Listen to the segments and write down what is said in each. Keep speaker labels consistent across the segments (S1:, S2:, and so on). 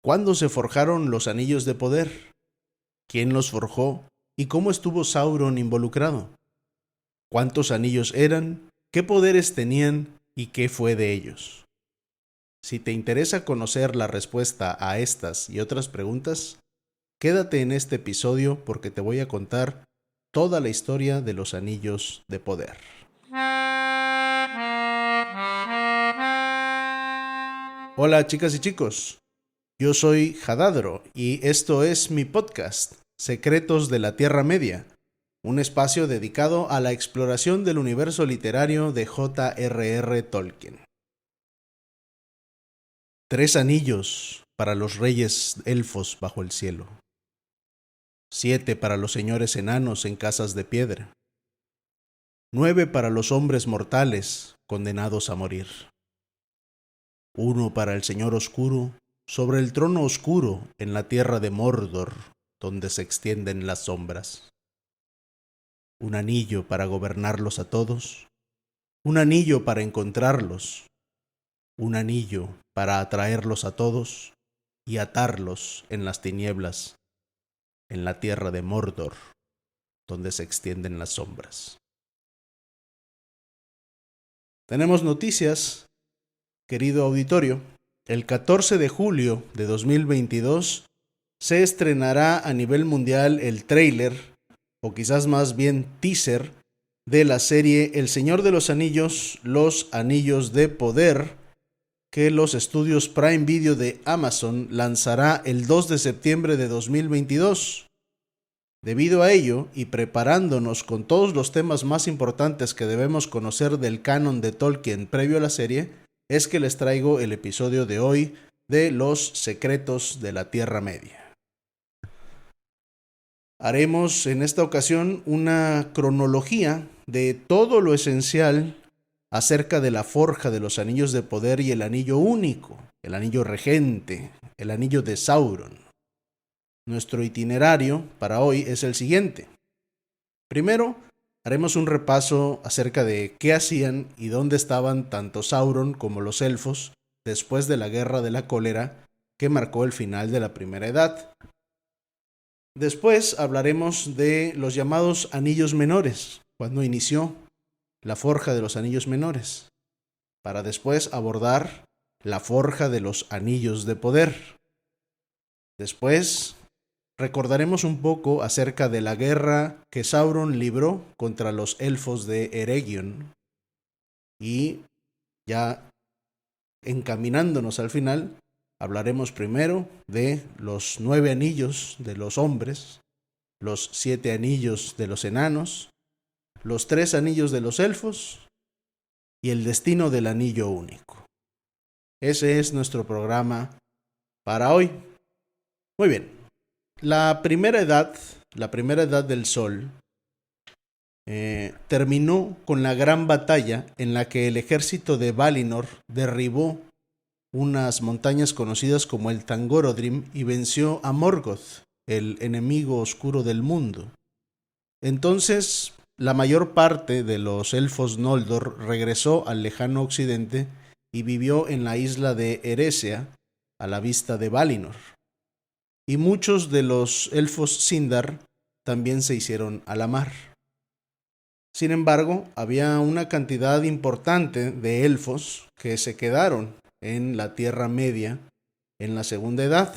S1: ¿Cuándo se forjaron los anillos de poder? ¿Quién los forjó? ¿Y cómo estuvo Sauron involucrado? ¿Cuántos anillos eran? ¿Qué poderes tenían? ¿Y qué fue de ellos? Si te interesa conocer la respuesta a estas y otras preguntas, quédate en este episodio porque te voy a contar toda la historia de los anillos de poder. Hola chicas y chicos, yo soy Hadadro y esto es mi podcast, Secretos de la Tierra Media, un espacio dedicado a la exploración del universo literario de J.R.R. Tolkien. 3 anillos para los reyes elfos bajo el cielo. 7 para los señores enanos en casas de piedra. 9 para los hombres mortales condenados a morir. 1 para el Señor Oscuro sobre el trono oscuro en la tierra de Mordor, donde se extienden las sombras. 1 anillo para gobernarlos a todos. 1 anillo para encontrarlos. 1 anillo para atraerlos a todos y atarlos en las tinieblas, en la tierra de Mordor, donde se extienden las sombras. Tenemos noticias, querido auditorio. El 14 de julio de 2022 se estrenará a nivel mundial el tráiler, o quizás más bien teaser, de la serie El Señor de los Anillos, Los Anillos de Poder, que los estudios Prime Video de Amazon lanzará el 2 de septiembre de 2022. Debido a ello, y preparándonos con todos los temas más importantes que debemos conocer del canon de Tolkien previo a la serie, es que les traigo el episodio de hoy de Los Secretos de la Tierra Media. Haremos en esta ocasión una cronología de todo lo esencial acerca de la forja de los anillos de poder y el anillo único, el anillo regente, el anillo de Sauron. Nuestro itinerario para hoy es el siguiente. Primero, haremos un repaso acerca de qué hacían y dónde estaban tanto Sauron como los elfos después de la Guerra de la Cólera que marcó el final de la Primera Edad. Después hablaremos de los llamados anillos menores, cuando inició la forja de los anillos menores, para después abordar la forja de los anillos de poder. Después recordaremos un poco acerca de la guerra que Sauron libró contra los elfos de Eregion y ya encaminándonos al final, hablaremos primero de los 9 anillos de los hombres, los 7 anillos de los enanos, los 3 anillos de los elfos y el destino del anillo único. Ese es nuestro programa para hoy. Muy bien. La primera edad del Sol, terminó con la gran batalla en la que el ejército de Valinor derribó unas montañas conocidas como el Tangorodrim y venció a Morgoth, el enemigo oscuro del mundo. Entonces, la mayor parte de los elfos Noldor regresó al lejano occidente y vivió en la isla de Eressëa, a la vista de Valinor. Y muchos de los elfos Sindar también se hicieron a la mar. Sin embargo, había una cantidad importante de elfos que se quedaron en la Tierra Media en la Segunda Edad.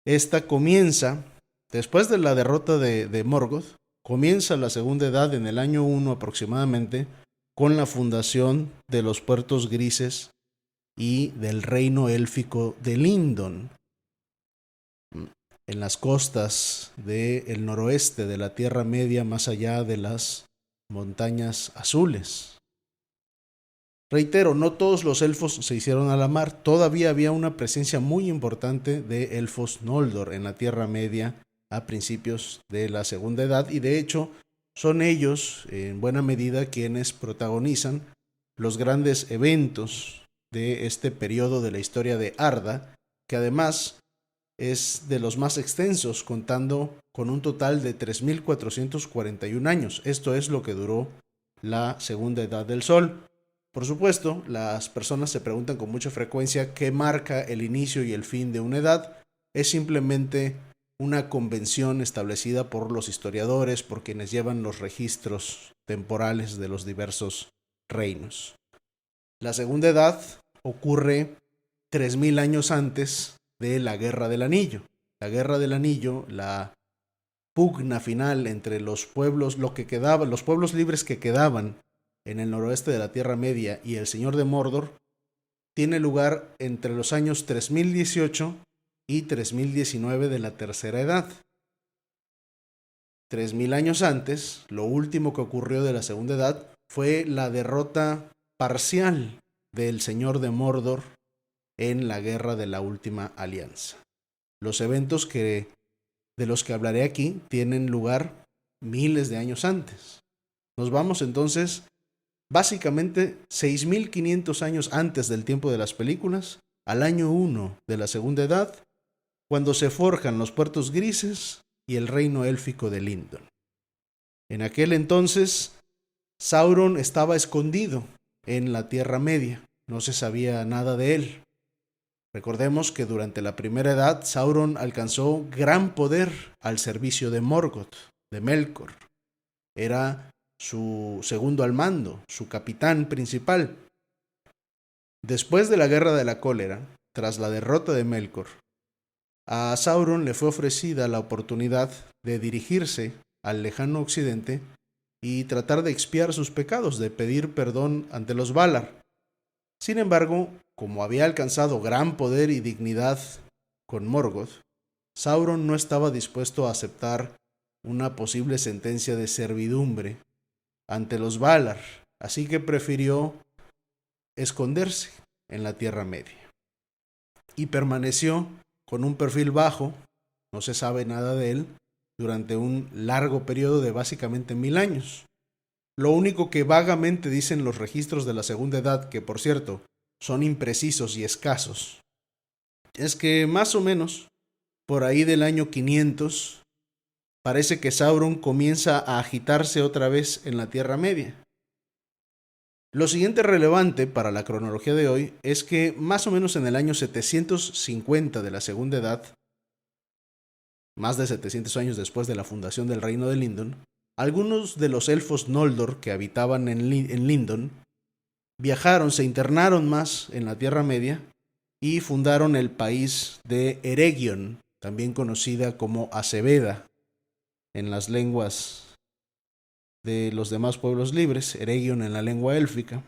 S1: Esta comienza, después de la derrota de Morgoth, comienza la Segunda Edad en el año 1 aproximadamente, con la fundación de los Puertos Grises y del reino élfico de Lindon, en las costas del noroeste de la Tierra Media, más allá de las montañas azules. Reitero, no todos los elfos se hicieron a la mar, todavía había una presencia muy importante de elfos Noldor en la Tierra Media a principios de la Segunda Edad, y de hecho son ellos en buena medida quienes protagonizan los grandes eventos de este periodo de la historia de Arda, que además es de los más extensos, contando con un total de 3.441 años. Esto es lo que duró la Segunda Edad del Sol. Por supuesto, las personas se preguntan con mucha frecuencia qué marca el inicio y el fin de una edad. Es simplemente una convención establecida por los historiadores, por quienes llevan los registros temporales de los diversos reinos. La segunda edad ocurre 3000 años antes de la Guerra del Anillo. La Guerra del Anillo, la pugna final entre los pueblos, los pueblos libres que quedaban en el noroeste de la Tierra Media y el Señor de Mordor, tiene lugar entre los años 3018 y 3019 de la Tercera Edad. 3000 años antes, lo último que ocurrió de la Segunda Edad fue la derrota parcial del Señor de Mordor en la Guerra de la Última Alianza. Los eventos de los que hablaré aquí tienen lugar miles de años antes. Nos vamos entonces básicamente 6500 años antes del tiempo de las películas, al año 1 de la Segunda Edad, cuando se forjan los puertos grises y el reino élfico de Lindon. En aquel entonces, Sauron estaba escondido en la Tierra Media, no se sabía nada de él. Recordemos que durante la Primera Edad, Sauron alcanzó gran poder al servicio de Morgoth, de Melkor. Era su segundo al mando, su capitán principal. Después de la Guerra de la Cólera, tras la derrota de Melkor, a Sauron le fue ofrecida la oportunidad de dirigirse al lejano occidente y tratar de expiar sus pecados, de pedir perdón ante los Valar. Sin embargo, como había alcanzado gran poder y dignidad con Morgoth, Sauron no estaba dispuesto a aceptar una posible sentencia de servidumbre ante los Valar, así que prefirió esconderse en la Tierra Media. Y permaneció con un perfil bajo, no se sabe nada de él, durante un largo periodo de básicamente 1000 años. Lo único que vagamente dicen los registros de la Segunda Edad, que por cierto son imprecisos y escasos, es que más o menos por ahí del año 500 parece que Sauron comienza a agitarse otra vez en la Tierra Media. Lo siguiente relevante para la cronología de hoy es que más o menos en el año 750 de la Segunda Edad, más de 700 años después de la fundación del reino de Lindon, algunos de los elfos Noldor que habitaban en Lindon viajaron, se internaron más en la Tierra Media y fundaron el país de Eregion, también conocida como Aceveda en las lenguas de los demás pueblos libres, Eregion en la lengua élfica.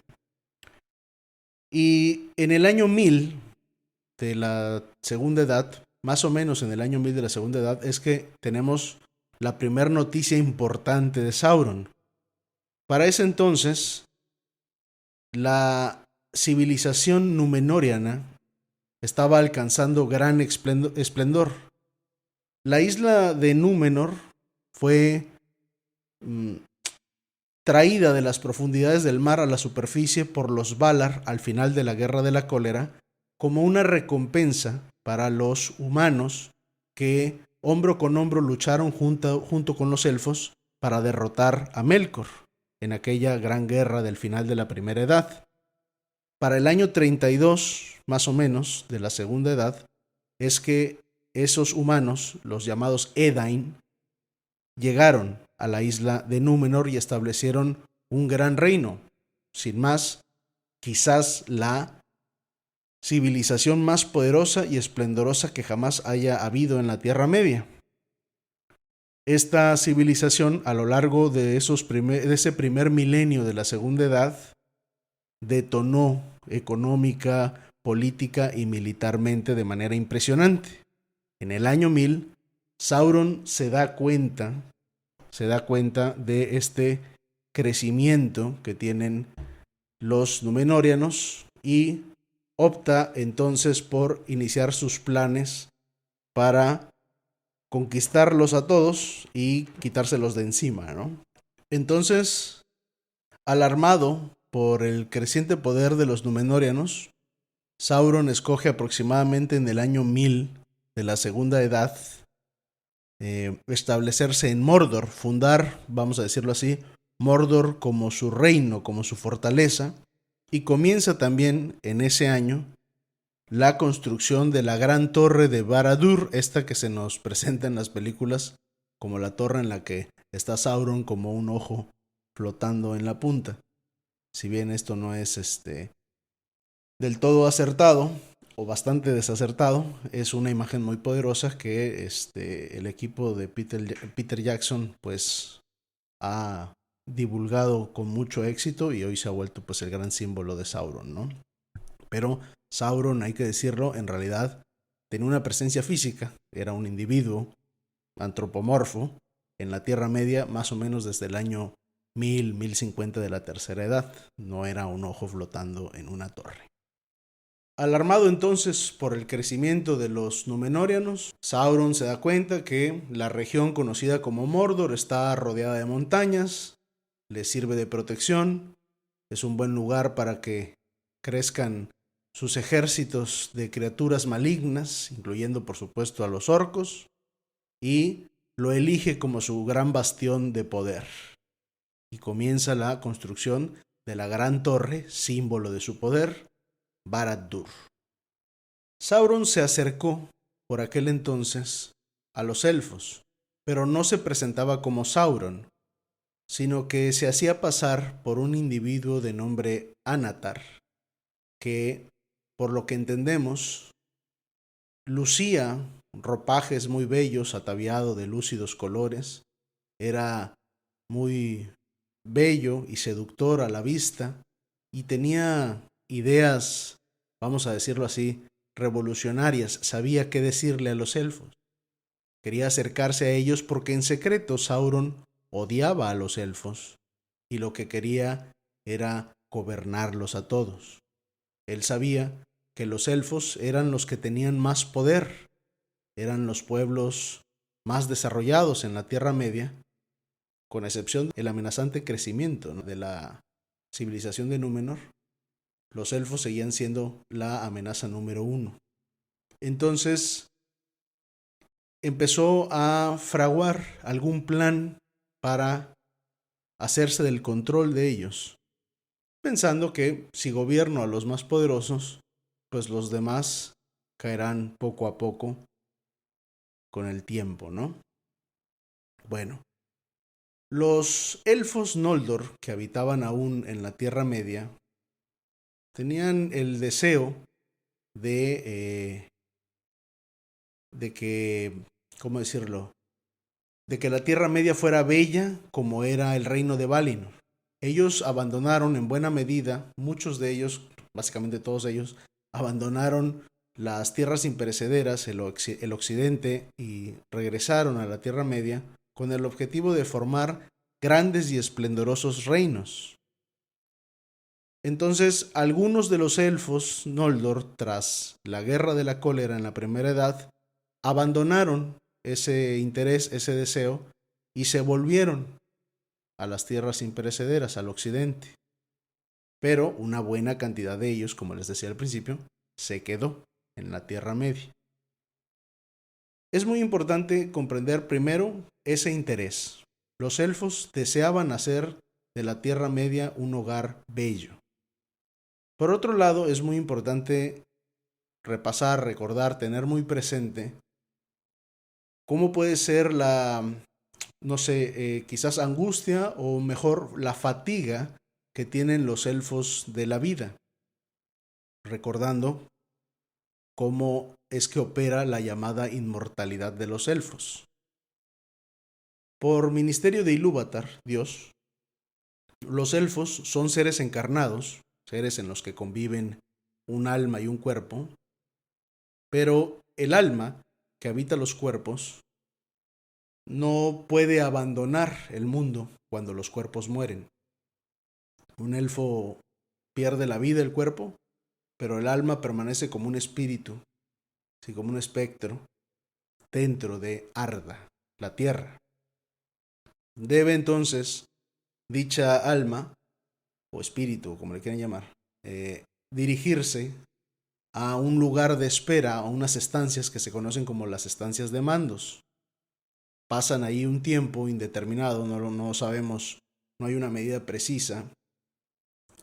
S1: Y en el año 1000 de la Segunda Edad, más o menos en el año 1000 de la Segunda Edad, es que tenemos la primera noticia importante de Sauron. Para ese entonces, la civilización númenoriana estaba alcanzando gran esplendor. La isla de Númenor fue traída de las profundidades del mar a la superficie por los Valar al final de la Guerra de la Cólera como una recompensa para los humanos que hombro con hombro lucharon junto con los elfos para derrotar a Melkor en aquella gran guerra del final de la Primera Edad. Para el año 32, más o menos, de la Segunda Edad, es que esos humanos, los llamados Edain, llegaron a la isla de Númenor y establecieron un gran reino. Sin más, quizás la civilización más poderosa y esplendorosa que jamás haya habido en la Tierra Media. Esta civilización, a lo largo de ese primer milenio de la Segunda Edad, detonó económica, política y militarmente de manera impresionante. En el año 1000, Sauron se da cuenta de este crecimiento que tienen los Númenóreanos y opta entonces por iniciar sus planes para conquistarlos a todos y quitárselos de encima, ¿no? Entonces, alarmado por el creciente poder de los Númenóreanos, Sauron escoge aproximadamente en el año 1000 de la Segunda Edad establecerse en Mordor, fundar, vamos a decirlo así, Mordor como su reino, como su fortaleza, Y comienza también en ese año la construcción de la gran torre de Barad-dûr, esta que se nos presenta en las películas como la torre en la que está Sauron como un ojo flotando en la punta. Si bien esto no es del todo acertado o bastante desacertado, es una imagen muy poderosa que el equipo de Peter Jackson pues ha divulgado con mucho éxito y hoy se ha vuelto pues el gran símbolo de Sauron, ¿no? Pero Sauron, hay que decirlo, en realidad tenía una presencia física, era un individuo antropomorfo en la Tierra Media más o menos desde el año 1050 de la tercera edad, no era un ojo flotando en una torre. Alarmado entonces por el crecimiento de los Númenóreanos, Sauron se da cuenta que la región conocida como Mordor está rodeada de montañas, le sirve de protección, es un buen lugar para que crezcan sus ejércitos de criaturas malignas, incluyendo por supuesto a los orcos, y lo elige como su gran bastión de poder. Y comienza la construcción de la gran torre, símbolo de su poder, Barad-dûr. Sauron se acercó por aquel entonces a los elfos, pero no se presentaba como Sauron, sino que se hacía pasar por un individuo de nombre Anatar, que, por lo que entendemos, lucía ropajes muy bellos, ataviado de lúcidos colores, era muy bello y seductor a la vista y tenía ideas, vamos a decirlo así, revolucionarias, sabía qué decirle a los elfos. Quería acercarse a ellos porque en secreto Sauron odiaba a los elfos y lo que quería era gobernarlos a todos. Él sabía que los elfos eran los que tenían más poder, eran los pueblos más desarrollados en la Tierra Media, con excepción del amenazante crecimiento, ¿no?, de la civilización de Númenor. Los elfos seguían siendo la amenaza número uno. Entonces empezó a fraguar algún plan para hacerse del control de ellos, pensando que si gobierno a los más poderosos, pues los demás caerán poco a poco con el tiempo, ¿no? Bueno, los elfos Noldor, que habitaban aún en la Tierra Media, tenían el deseo de, de que, ¿cómo decirlo?, de que la Tierra Media fuera bella como era el reino de Valinor. Ellos abandonaron en buena medida, muchos de ellos, básicamente todos ellos, abandonaron las tierras imperecederas, el occidente, y regresaron a la Tierra Media con el objetivo de formar grandes y esplendorosos reinos. Entonces, algunos de los elfos Noldor, tras la Guerra de la Cólera en la Primera Edad, abandonaron ese interés, ese deseo, y se volvieron a las tierras imperecederas, al occidente. Pero una buena cantidad de ellos, como les decía al principio, se quedó en la Tierra Media. Es muy importante comprender primero ese interés. Los elfos deseaban hacer de la Tierra Media un hogar bello. Por otro lado, es muy importante repasar, recordar, tener muy presente cómo puede ser la, no sé, quizás angustia o mejor la fatiga que tienen los elfos de la vida, recordando cómo es que opera la llamada inmortalidad de los elfos. Por ministerio de Ilúvatar, Dios, los elfos son seres encarnados, seres en los que conviven un alma y un cuerpo, pero el alma que habita los cuerpos no puede abandonar el mundo cuando los cuerpos mueren. Un elfo pierde la vida, el cuerpo, pero el alma permanece como un espíritu, así como un espectro, dentro de Arda, la tierra. Debe entonces dicha alma, o espíritu, como le quieran llamar, dirigirse a un lugar de espera, a unas estancias que se conocen como las estancias de mandos. Pasan ahí un tiempo indeterminado, no sabemos, no hay una medida precisa.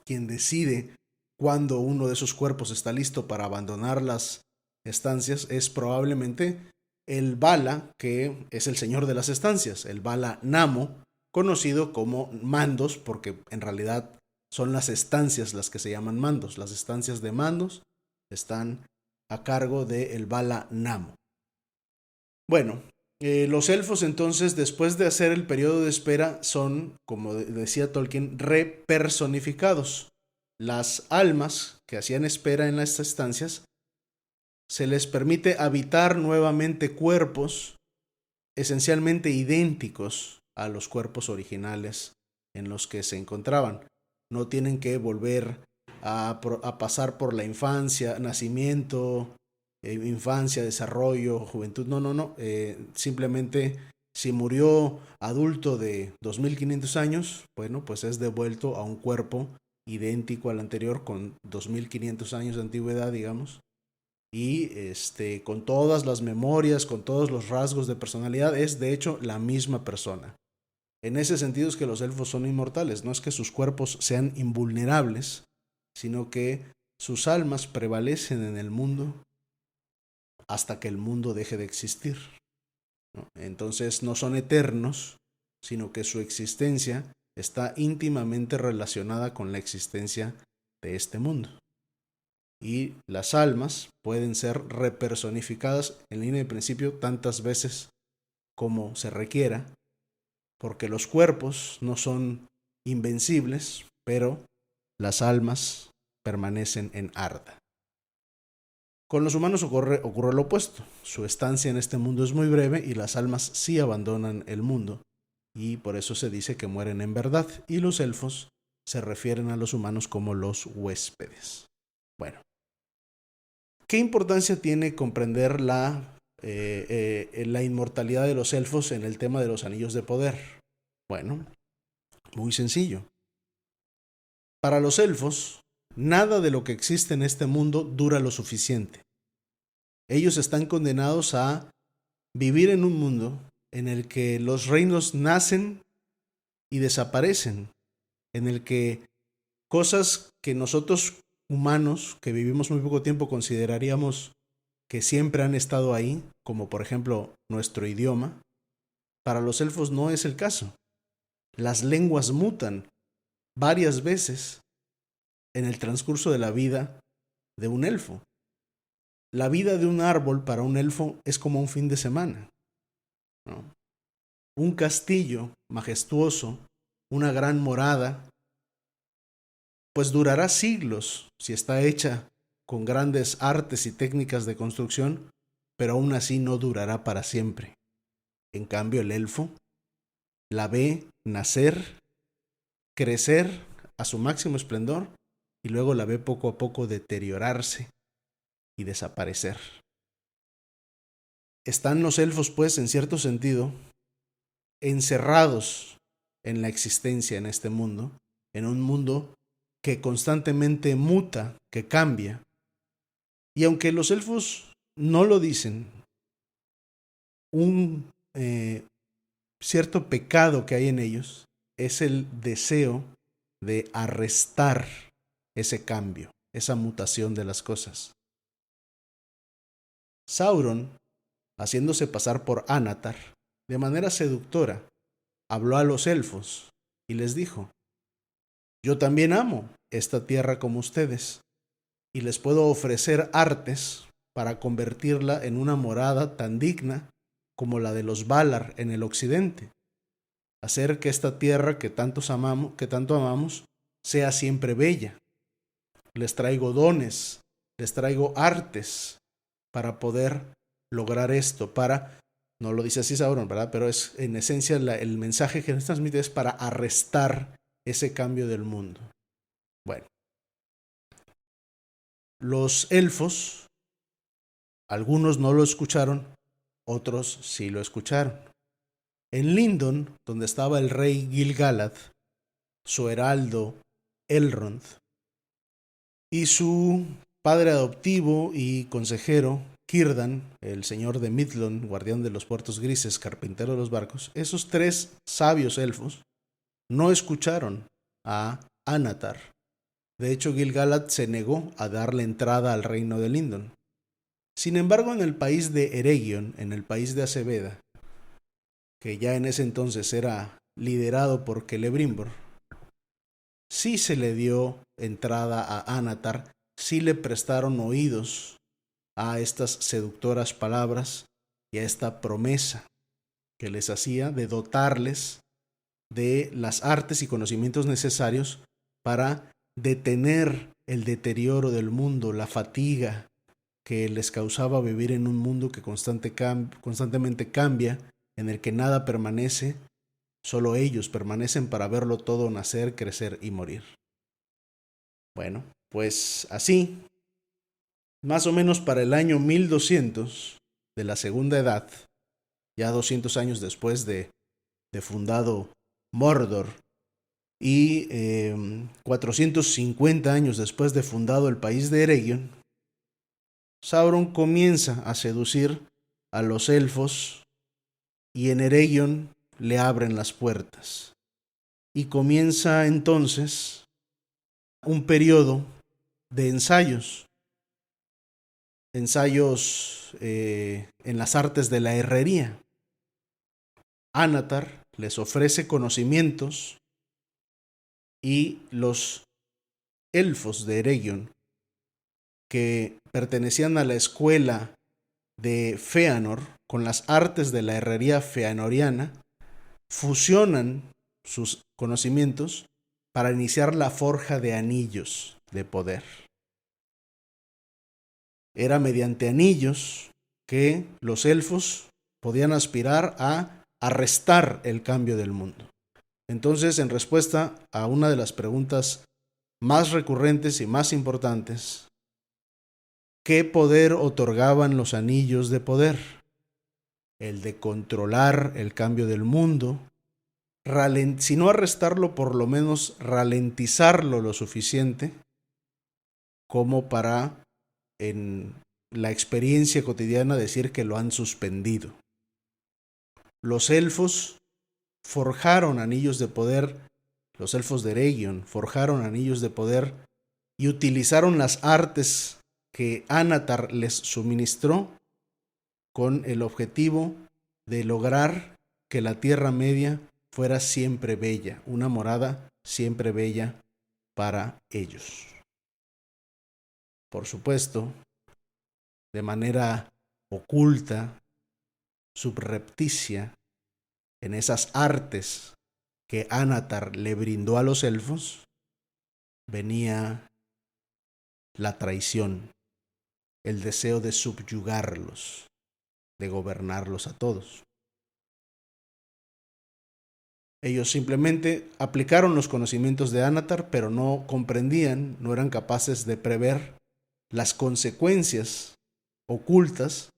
S1: Quien decide cuando uno de esos cuerpos está listo para abandonar las estancias, es probablemente el Vala, que es el señor de las estancias, el Vala Namo, conocido como mandos, porque en realidad son las estancias las que se llaman mandos. Las estancias de mandos están a cargo del Vala Namo. Bueno, los elfos entonces, después de hacer el periodo de espera, son, como decía Tolkien, repersonificados. Las almas que hacían espera en las estancias, se les permite habitar nuevamente cuerpos esencialmente idénticos a los cuerpos originales en los que se encontraban. No tienen que volver a pasar por la infancia, nacimiento, infancia, desarrollo, juventud. No. Simplemente si murió adulto de 2500 años, bueno, pues es devuelto a un cuerpo idéntico al anterior con 2500 años de antigüedad, digamos. Y con todas las memorias, con todos los rasgos de personalidad, es de hecho la misma persona. En ese sentido es que los elfos son inmortales, no es que sus cuerpos sean invulnerables, sino que sus almas prevalecen en el mundo hasta que el mundo deje de existir, ¿no? Entonces no son eternos, sino que su existencia está íntimamente relacionada con la existencia de este mundo. Y las almas pueden ser repersonificadas en línea de principio tantas veces como se requiera, porque los cuerpos no son invencibles, pero las almas permanecen en Arda. Con los humanos ocurre lo opuesto. Su estancia en este mundo es muy breve y las almas sí abandonan el mundo, y por eso se dice que mueren en verdad, y los elfos se refieren a los humanos como los huéspedes. Bueno, ¿qué importancia tiene comprender la inmortalidad de los elfos en el tema de los anillos de poder? Bueno, muy sencillo. Para los elfos, nada de lo que existe en este mundo dura lo suficiente. Ellos están condenados a vivir en un mundo en el que los reinos nacen y desaparecen, en el que cosas que nosotros humanos, que vivimos muy poco tiempo, consideraríamos que siempre han estado ahí, como por ejemplo nuestro idioma, para los elfos no es el caso. Las lenguas mutan varias veces en el transcurso de la vida de un elfo. La vida de un árbol para un elfo es como un fin de semana, ¿no? Un castillo majestuoso, una gran morada, pues durará siglos si está hecha con grandes artes y técnicas de construcción, pero aún así no durará para siempre. En cambio, el elfo la ve nacer, crecer a su máximo esplendor y luego la ve poco a poco deteriorarse y desaparecer. Están los elfos, pues, en cierto sentido, encerrados en la existencia en este mundo, en un mundo que constantemente muta, que cambia. Y aunque los elfos no lo dicen, un cierto pecado que hay en ellos es el deseo de arrestar ese cambio, esa mutación de las cosas. Sauron, haciéndose pasar por Anatar, de manera seductora, habló a los elfos y les dijo: yo también amo esta tierra como ustedes, y les puedo ofrecer artes para convertirla en una morada tan digna como la de los Valar en el occidente, hacer que esta tierra que tanto amamos, sea siempre bella. Les traigo dones, les traigo artes para poder lograr esto, no lo dice así Sauron, ¿verdad? Pero es en esencia el mensaje que nos transmite es para arrestar ese cambio del mundo. Bueno, los elfos, algunos no lo escucharon, otros sí lo escucharon. En Lindon, donde estaba el rey Gil-galad, su heraldo Elrond, y su padre adoptivo y consejero Círdan, el señor de Midlond, guardián de los puertos grises, carpintero de los barcos, esos tres sabios elfos no escucharon a Anatar, De hecho, Gil-galad se negó a darle entrada al reino de Lindon. Sin embargo, en el país de Eregion, en el país de Aceveda, que ya en ese entonces era liderado por Celebrimbor, sí se le dio entrada a Anatar, sí le prestaron oídos a estas seductoras palabras y a esta promesa que les hacía de dotarles de las artes y conocimientos necesarios para detener el deterioro del mundo, la fatiga que les causaba vivir en un mundo que constantemente cambia, en el que nada permanece, solo ellos permanecen para verlo todo nacer, crecer y morir. Bueno, pues así, más o menos para el año 1200 de la Segunda Edad, ya 200 años después de fundado Mordor y 450 años después de fundado el país de Eregion, Sauron comienza a seducir a los elfos y en Eregion le abren las puertas. Y comienza entonces un periodo de ensayos en las artes de la herrería. Anatar les ofrece conocimientos y los elfos de Eregion, que pertenecían a la escuela de Feanor, con las artes de la herrería feanoriana, fusionan sus conocimientos para iniciar la forja de anillos de poder. Era mediante anillos que los elfos podían aspirar a arrestar el cambio del mundo. Entonces, en respuesta a una de las preguntas más recurrentes y más importantes, ¿qué poder otorgaban los anillos de poder? El de controlar el cambio del mundo, si no arrestarlo, por lo menos ralentizarlo lo suficiente como para, en la experiencia cotidiana, decir que lo han suspendido. Los elfos forjaron anillos de poder, los elfos de Eregion forjaron anillos de poder y utilizaron las artes que Anatar les suministró con el objetivo de lograr que la Tierra Media fuera siempre bella, una morada siempre bella para ellos. Por supuesto, de manera oculta, subrepticia, en esas artes que Anatar le brindó a los elfos, venía la traición, el deseo de subyugarlos, de gobernarlos a todos. Ellos simplemente aplicaron los conocimientos de Anatar, pero no comprendían, no eran capaces de prever las consecuencias ocultas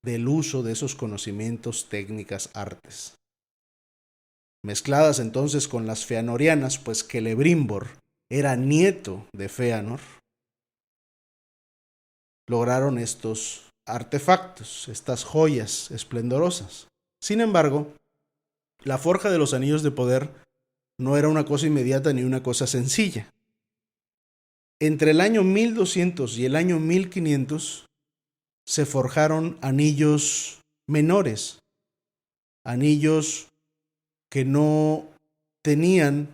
S1: del uso de esos conocimientos, técnicas, artes. Mezcladas entonces con las feanorianas, pues Celebrimbor era nieto de Feanor, lograron estos artefactos, estas joyas esplendorosas. Sin embargo, la forja de los anillos de poder no era una cosa inmediata ni una cosa sencilla. Entre el año 1200 y el año 1500 se forjaron anillos menores, anillos que no tenían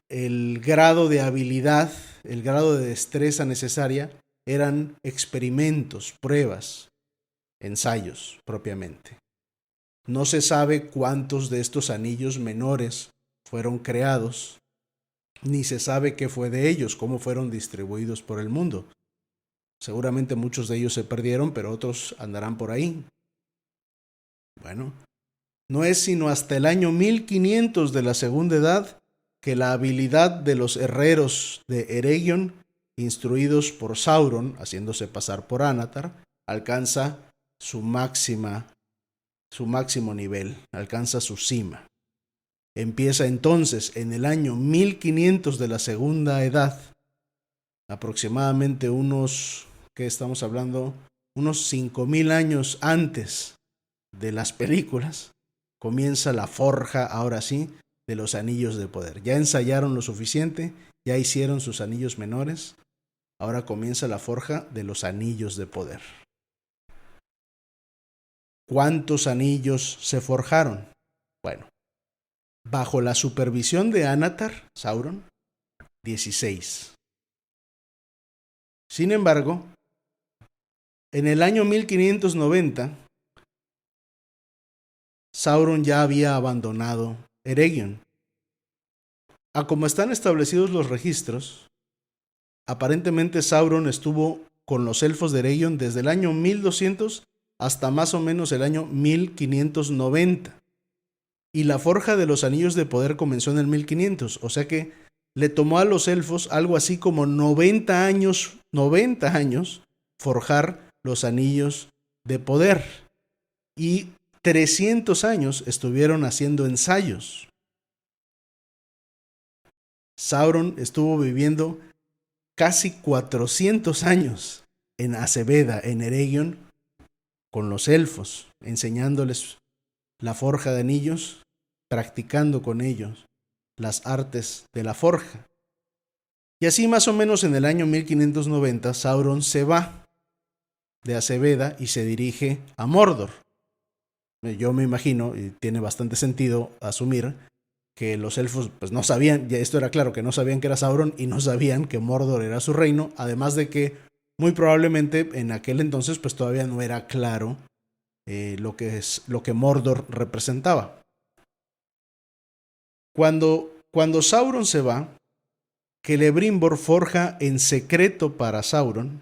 S1: el grado de habilidad, el grado de destreza necesaria, eran experimentos, pruebas, ensayos propiamente. No se sabe cuántos de estos anillos menores fueron creados, ni se sabe qué fue de ellos, cómo fueron distribuidos por el mundo. Seguramente muchos de ellos se perdieron, pero otros andarán por ahí. Bueno, no es sino hasta el año 1500 de la Segunda Edad que la habilidad de los herreros de Eregion, instruidos por Sauron, haciéndose pasar por Anatar, alcanza su máximo nivel, alcanza su cima. Empieza entonces en el año 1500 de la Segunda Edad, aproximadamente unos 5000 años antes de las películas, comienza la forja, ahora sí, de los anillos de poder. Ya ensayaron lo suficiente ya hicieron sus anillos menores, ahora comienza la forja de los anillos de poder. ¿Cuántos anillos se forjaron? Bueno, bajo la supervisión de Anatar, Sauron, 16. Sin embargo, en el año 1590, Sauron ya había abandonado Eregion. A como están establecidos los registros, aparentemente Sauron estuvo con los elfos de Eregion desde el año 1200 hasta más o menos el año 1590. Y la forja de los anillos de poder comenzó en el 1500, o sea que le tomó a los elfos algo así como 90 años forjar los anillos de poder. Y 300 años estuvieron haciendo ensayos. Sauron estuvo viviendo casi 400 años en Acebeda, en Eregion, con los elfos, enseñándoles la forja de anillos, practicando con ellos las artes de la forja. Y así más o menos en el año 1590, Sauron se va de Acebeda y se dirige a Mordor. Yo me imagino, y tiene bastante sentido asumir, que los elfos pues no sabían, ya esto era claro, que no sabían que era Sauron y no sabían que Mordor era su reino, además de que muy probablemente en aquel entonces pues todavía no era claro lo que Mordor representaba. Cuando Sauron se va, Celebrimbor forja en secreto para Sauron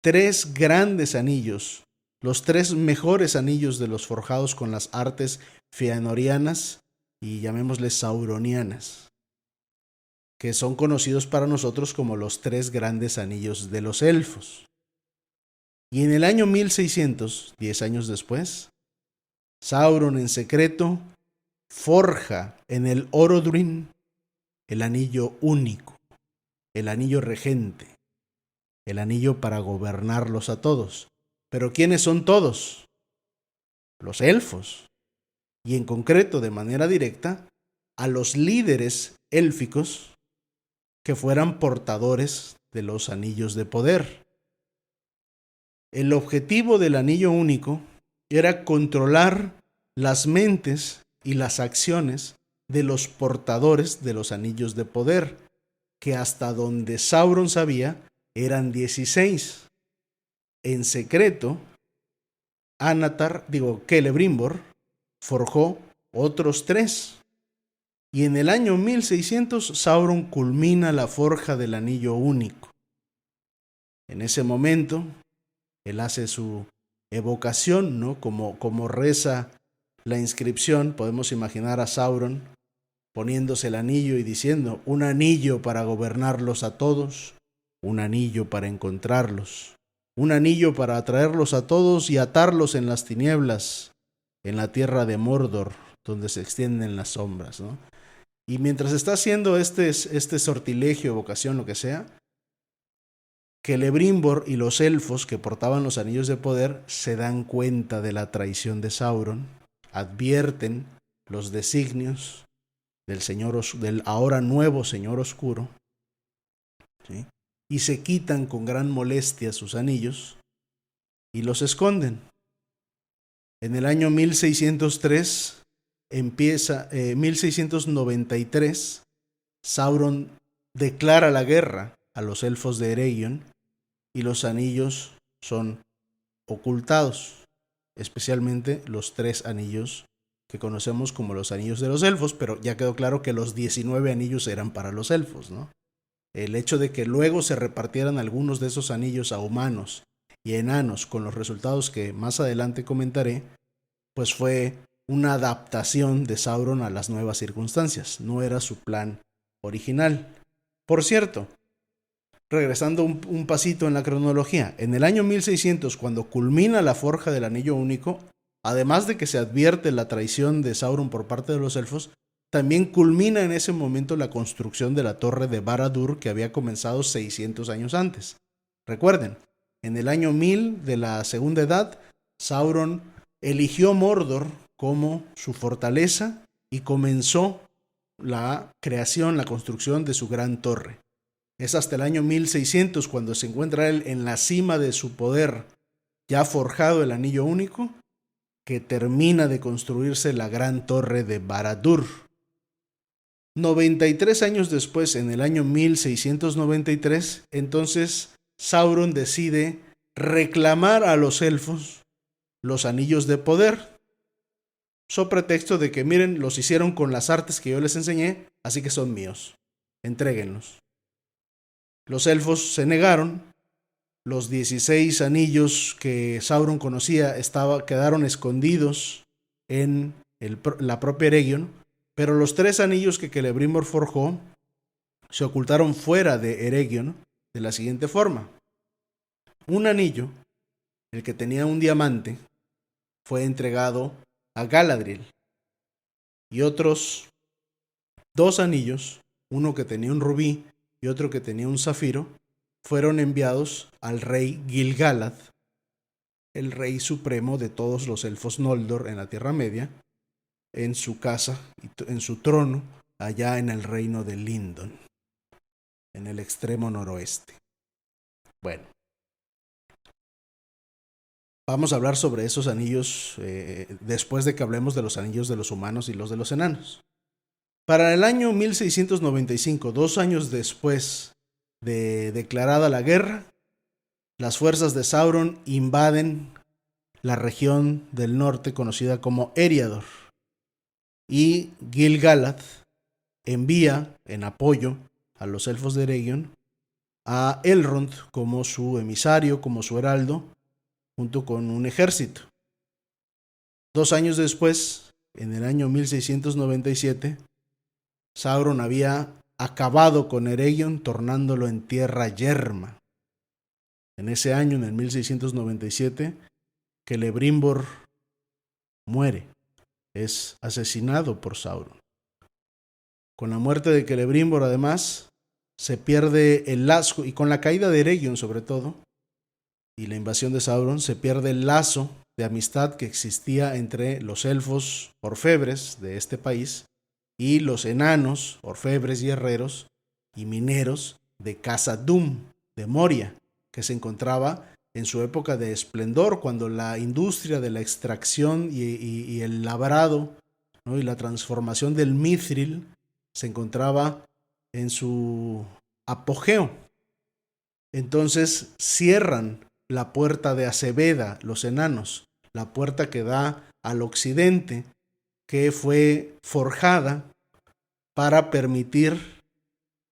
S1: 3 grandes anillos, los 3 mejores anillos de los forjados con las artes feanorianas y llamémosles sauronianas, que son conocidos para nosotros como los 3 grandes anillos de los elfos. Y en el año 1600, 10 años después, Sauron en secreto forja en el Orodruin el anillo único, el anillo regente, el anillo para gobernarlos a todos. ¿Pero quiénes son todos? Los elfos. Y en concreto, de manera directa, a los líderes élficos que fueran portadores de los anillos de poder. El objetivo del anillo único era controlar las mentes y las acciones de los portadores de los anillos de poder, que hasta donde Sauron sabía eran 16. En secreto, Celebrimbor forjó otros 3. Y en el año 1600 Sauron culmina la forja del anillo único. En ese momento, él hace su evocación, ¿no? Como reza la inscripción, podemos imaginar a Sauron poniéndose el anillo y diciendo: un anillo para gobernarlos a todos, un anillo para encontrarlos, un anillo para atraerlos a todos y atarlos en las tinieblas, en la tierra de Mordor, donde se extienden las sombras, ¿no? Y mientras está haciendo este sortilegio, evocación, lo que sea, Celebrimbor y los elfos que portaban los anillos de poder se dan cuenta de la traición de Sauron, advierten los designios del ahora nuevo Señor Oscuro, ¿sí? Y se quitan con gran molestia sus anillos y los esconden. En el año 1603 1693, Sauron declara la guerra a los elfos de Eregion y los anillos son ocultados, especialmente los 3 anillos que conocemos como los anillos de los elfos, pero ya quedó claro que los 19 anillos eran para los elfos, ¿no? El hecho de que luego se repartieran algunos de esos anillos a humanos y enanos con los resultados que más adelante comentaré, pues fue una adaptación de Sauron a las nuevas circunstancias, no era su plan original. Por cierto, regresando un pasito en la cronología, en el año 1600, cuando culmina la forja del anillo único, además de que se advierte la traición de Sauron por parte de los elfos, también culmina en ese momento la construcción de la torre de Barad-dûr que había comenzado 600 años antes. Recuerden, en el año 1000 de la Segunda Edad, Sauron eligió Mordor como su fortaleza y comenzó la creación, la construcción de su gran torre. Es hasta el año 1600 cuando se encuentra él en la cima de su poder, ya forjado el anillo único, que termina de construirse la gran torre de Barad-dûr. 93 años después, en el año 1693, entonces Sauron decide reclamar a los elfos los anillos de poder, so pretexto de que miren, los hicieron con las artes que yo les enseñé, así que son míos, entréguenlos. Los elfos se negaron, los 16 anillos que Sauron conocía quedaron escondidos en la propia Eregion, pero los 3 anillos que Celebrimbor forjó se ocultaron fuera de Eregion de la siguiente forma. Un anillo, el que tenía un diamante, fue entregado a Galadriel, y otros 2 anillos, uno que tenía un rubí y otro que tenía un zafiro, fueron enviados al rey Gil-galad, el rey supremo de todos los elfos Noldor en la Tierra Media, en su casa, en su trono, allá en el reino de Lindon, en el extremo noroeste. Bueno, vamos a hablar sobre esos anillos después de que hablemos de los anillos de los humanos y los de los enanos. Para el año 1695, 2 años después de declarada la guerra, las fuerzas de Sauron invaden la región del norte conocida como Eriador, y Gil-galad envía en apoyo a los elfos de Eregion a Elrond como su emisario, como su heraldo, junto con un ejército. 2 años después, en el año 1697, Sauron había acabado con Eregion, tornándolo en tierra yerma. En ese año, en el 1697, Celebrimbor muere, es asesinado por Sauron. Con la muerte de Celebrimbor, además, se pierde el lazo, y con la caída de Eregion sobre todo, y la invasión de Sauron, se pierde el lazo de amistad que existía entre los elfos orfebres de este país y los enanos, orfebres y herreros y mineros de Khazad-dûm, de Moria, que se encontraba en su época de esplendor, cuando la industria de la extracción y el labrado, ¿no?, y la transformación del mithril se encontraba en su apogeo. Entonces cierran la puerta de Acebeda, los enanos, la puerta que da al occidente, que fue forjada para permitir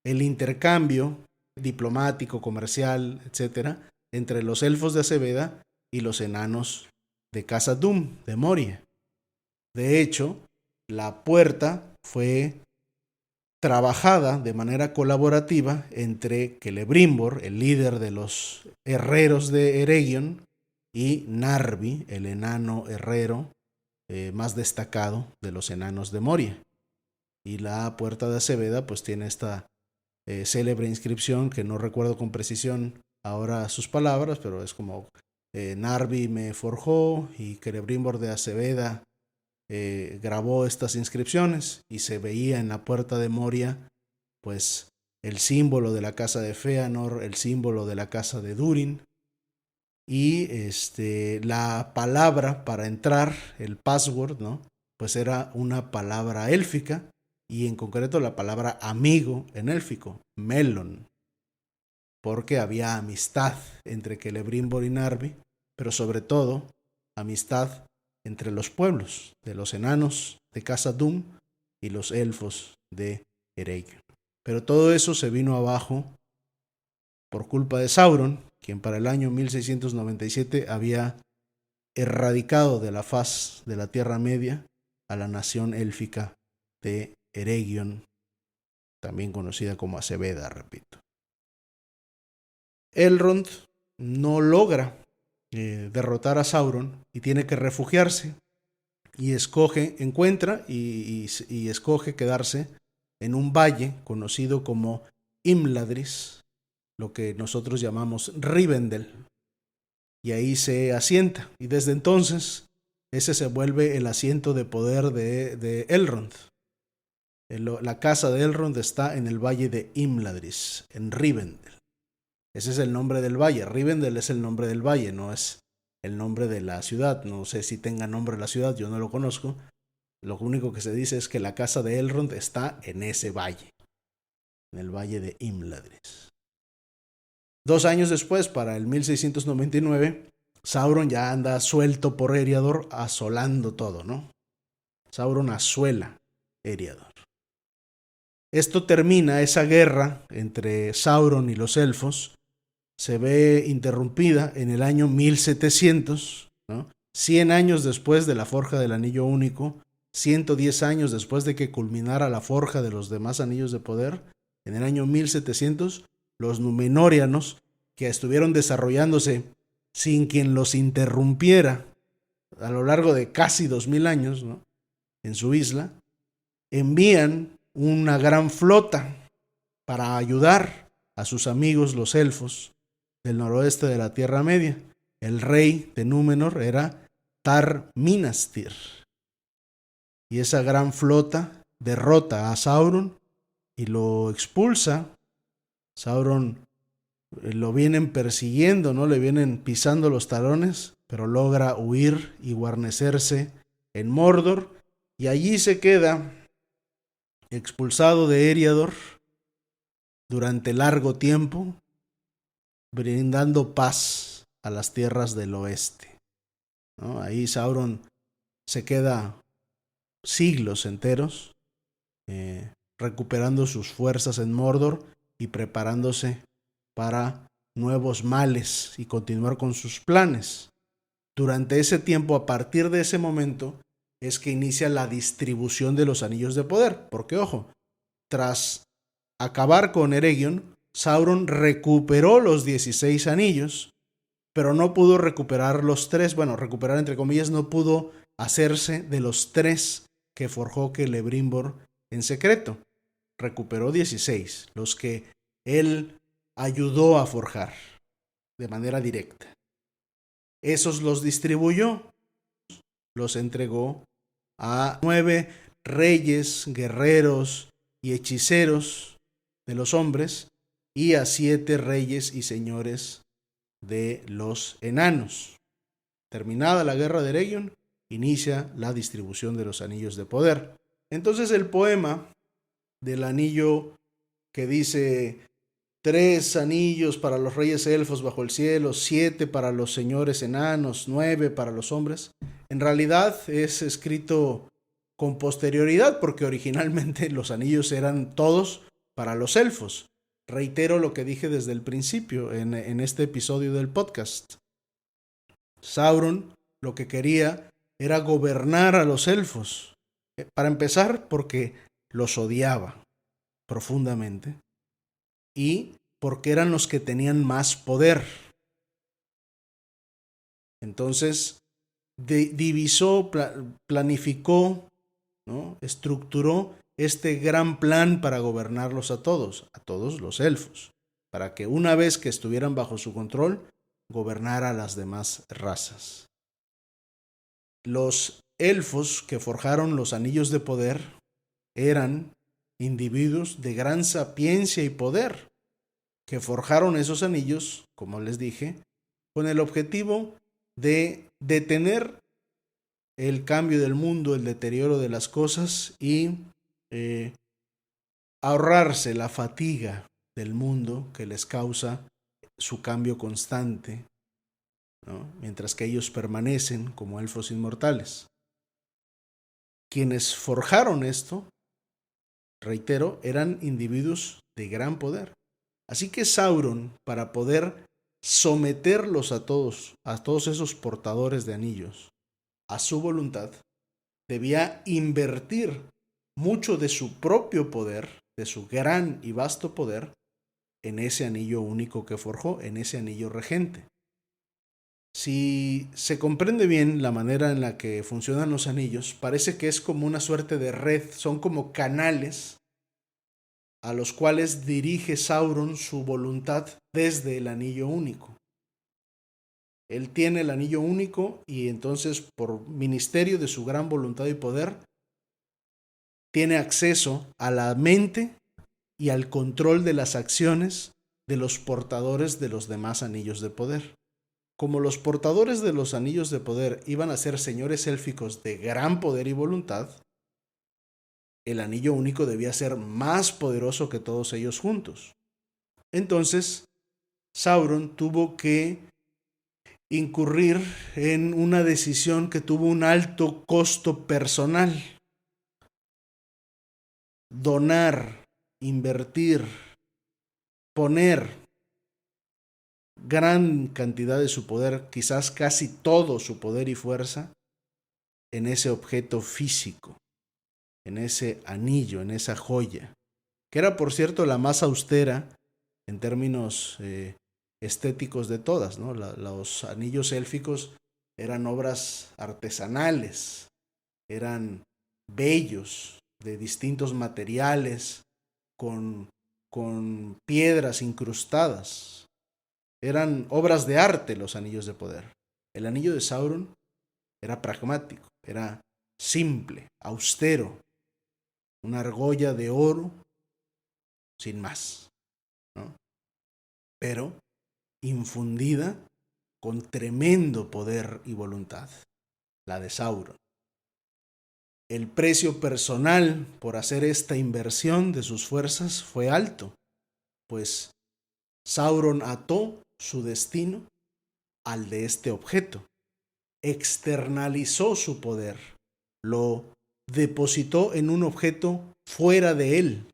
S1: el intercambio diplomático, comercial, etcétera, entre los elfos de Acebeda y los enanos de Khazad-dûm, de Moria. De hecho, la puerta fue trabajada de manera colaborativa entre Celebrimbor, el líder de los herreros de Eregion, y Narvi, el enano herrero más destacado de los enanos de Moria. Y la puerta de Acebeda pues tiene esta célebre inscripción, que no recuerdo con precisión ahora sus palabras, pero es como Narvi me forjó y Celebrimbor de Acebeda grabó estas inscripciones, y se veía en la puerta de Moria pues el símbolo de la casa de Feanor, el símbolo de la casa de Durin, y la palabra para entrar, el password, ¿no?, pues era una palabra élfica, y en concreto la palabra amigo en élfico, Melon, porque había amistad entre Celebrimbor y Narvi, pero sobre todo amistad entre los pueblos de los enanos de Khazad-dûm y los elfos de Eregion. Pero todo eso se vino abajo por culpa de Sauron, quien para el año 1697 había erradicado de la faz de la Tierra Media a la nación élfica de Eregion, también conocida como Acebeda, repito. Elrond no logra derrotar a Sauron y tiene que refugiarse, y encuentra y escoge quedarse en un valle conocido como Imladris, lo que nosotros llamamos Rivendell, y ahí se asienta, y desde entonces ese se vuelve el asiento de poder de Elrond. La casa de Elrond está en el valle de Imladris, en Rivendell. Ese es el nombre del valle. Rivendell es el nombre del valle, no es el nombre de la ciudad. No sé si tenga nombre la ciudad, yo no lo conozco. Lo único que se dice es que la casa de Elrond está en ese valle, en el valle de Imladris. 2 años después, para el 1699, Sauron ya anda suelto por Eriador, asolando todo, ¿no? Sauron asuela Eriador. Esto termina, esa guerra entre Sauron y los elfos, se ve interrumpida en el año 1700, ¿no? 100 años después de la forja del anillo único, 110 años después de que culminara la forja de los demás anillos de poder, en el año 1700, los Númenóreanos, que estuvieron desarrollándose sin quien los interrumpiera a lo largo de casi 2000 años, ¿no?, en su isla, envían una gran flota para ayudar a sus amigos los elfos del noroeste de la Tierra Media. El rey de Númenor era Tar-Minastir. Y esa gran flota derrota a Sauron y lo expulsa. Sauron lo vienen persiguiendo, ¿no? Le vienen pisando los talones, pero logra huir y guarnecerse en Mordor. Y allí se queda expulsado de Eriador durante largo tiempo, brindando paz a las tierras del oeste, ¿no? Ahí Sauron se queda siglos enteros, recuperando sus fuerzas en Mordor y preparándose para nuevos males y continuar con sus planes. Durante ese tiempo, a partir de ese momento, es que inicia la distribución de los anillos de poder. Porque, ojo, tras acabar con Eregion, Sauron recuperó los 16 anillos, pero no pudo recuperar los 3, bueno, recuperar entre comillas, no pudo hacerse de los 3 que forjó Celebrimbor en secreto. Recuperó 16, los que él ayudó a forjar de manera directa. Esos los distribuyó, los entregó a 9 reyes, guerreros y hechiceros de los hombres y a 7 reyes y señores de los enanos. Terminada la guerra de Eregion, inicia la distribución de los anillos de poder. Entonces el poema del anillo que dice 3 anillos para los reyes elfos bajo el cielo, 7 para los señores enanos, 9 para los hombres, en realidad es escrito con posterioridad, porque originalmente los anillos eran todos para los elfos. Reitero lo que dije desde el principio en este episodio del podcast. Sauron lo que quería era gobernar a los elfos. Para empezar, porque los odiaba profundamente y porque eran los que tenían más poder. Entonces, divisó, planificó, ¿no?, estructuró este gran plan para gobernarlos a todos los elfos, para que una vez que estuvieran bajo su control, gobernara a las demás razas. Los elfos que forjaron los anillos de poder eran individuos de gran sapiencia y poder, que forjaron esos anillos, como les dije, con el objetivo de detener el cambio del mundo, el deterioro de las cosas y ahorrarse la fatiga del mundo que les causa su cambio constante, ¿no?, mientras que ellos permanecen como elfos inmortales. Quienes forjaron esto, reitero, eran individuos de gran poder. Así que Sauron, para poder someterlos a todos esos portadores de anillos a su voluntad, debía invertir mucho de su propio poder, de su gran y vasto poder, en ese anillo único que forjó, en ese anillo regente. Si se comprende bien la manera en la que funcionan los anillos, parece que es como una suerte de red, son como canales a los cuales dirige Sauron su voluntad desde el anillo único. Él tiene el anillo único y entonces, por ministerio de su gran voluntad y poder, tiene acceso a la mente y al control de las acciones de los portadores de los demás anillos de poder. Como los portadores de los anillos de poder iban a ser señores élficos de gran poder y voluntad, el anillo único debía ser más poderoso que todos ellos juntos. Entonces, Sauron tuvo que incurrir en una decisión que tuvo un alto costo personal. Donar, invertir, poner gran cantidad de su poder, quizás casi todo su poder y fuerza, en ese objeto físico, en ese anillo, en esa joya, que era, por cierto, la más austera en términos estéticos de todas, ¿no? Los anillos élficos eran obras artesanales, eran bellos, de distintos materiales, con piedras incrustadas. Eran obras de arte los anillos de poder. El anillo de Sauron era pragmático, era simple, austero, una argolla de oro, sin más, ¿no? Pero infundida con tremendo poder y voluntad, la de Sauron. El precio personal por hacer esta inversión de sus fuerzas fue alto, pues Sauron ató su destino al de este objeto, externalizó su poder, lo depositó en un objeto fuera de él,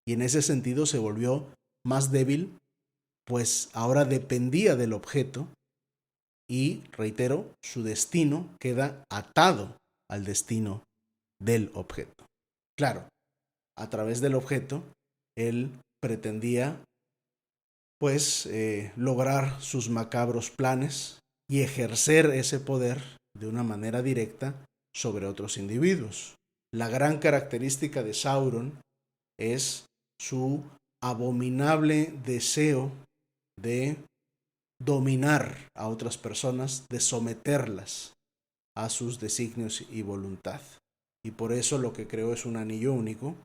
S1: y en ese sentido se volvió más débil, pues ahora dependía del objeto y, reitero, su destino queda atado al destino del objeto. Claro, a través del objeto, él pretendía pues lograr sus macabros planes y ejercer ese poder de una manera directa sobre otros individuos. La gran característica de Sauron es su abominable deseo de dominar a otras personas, de someterlas a sus designios y voluntad. Y por eso lo que creó es un anillo único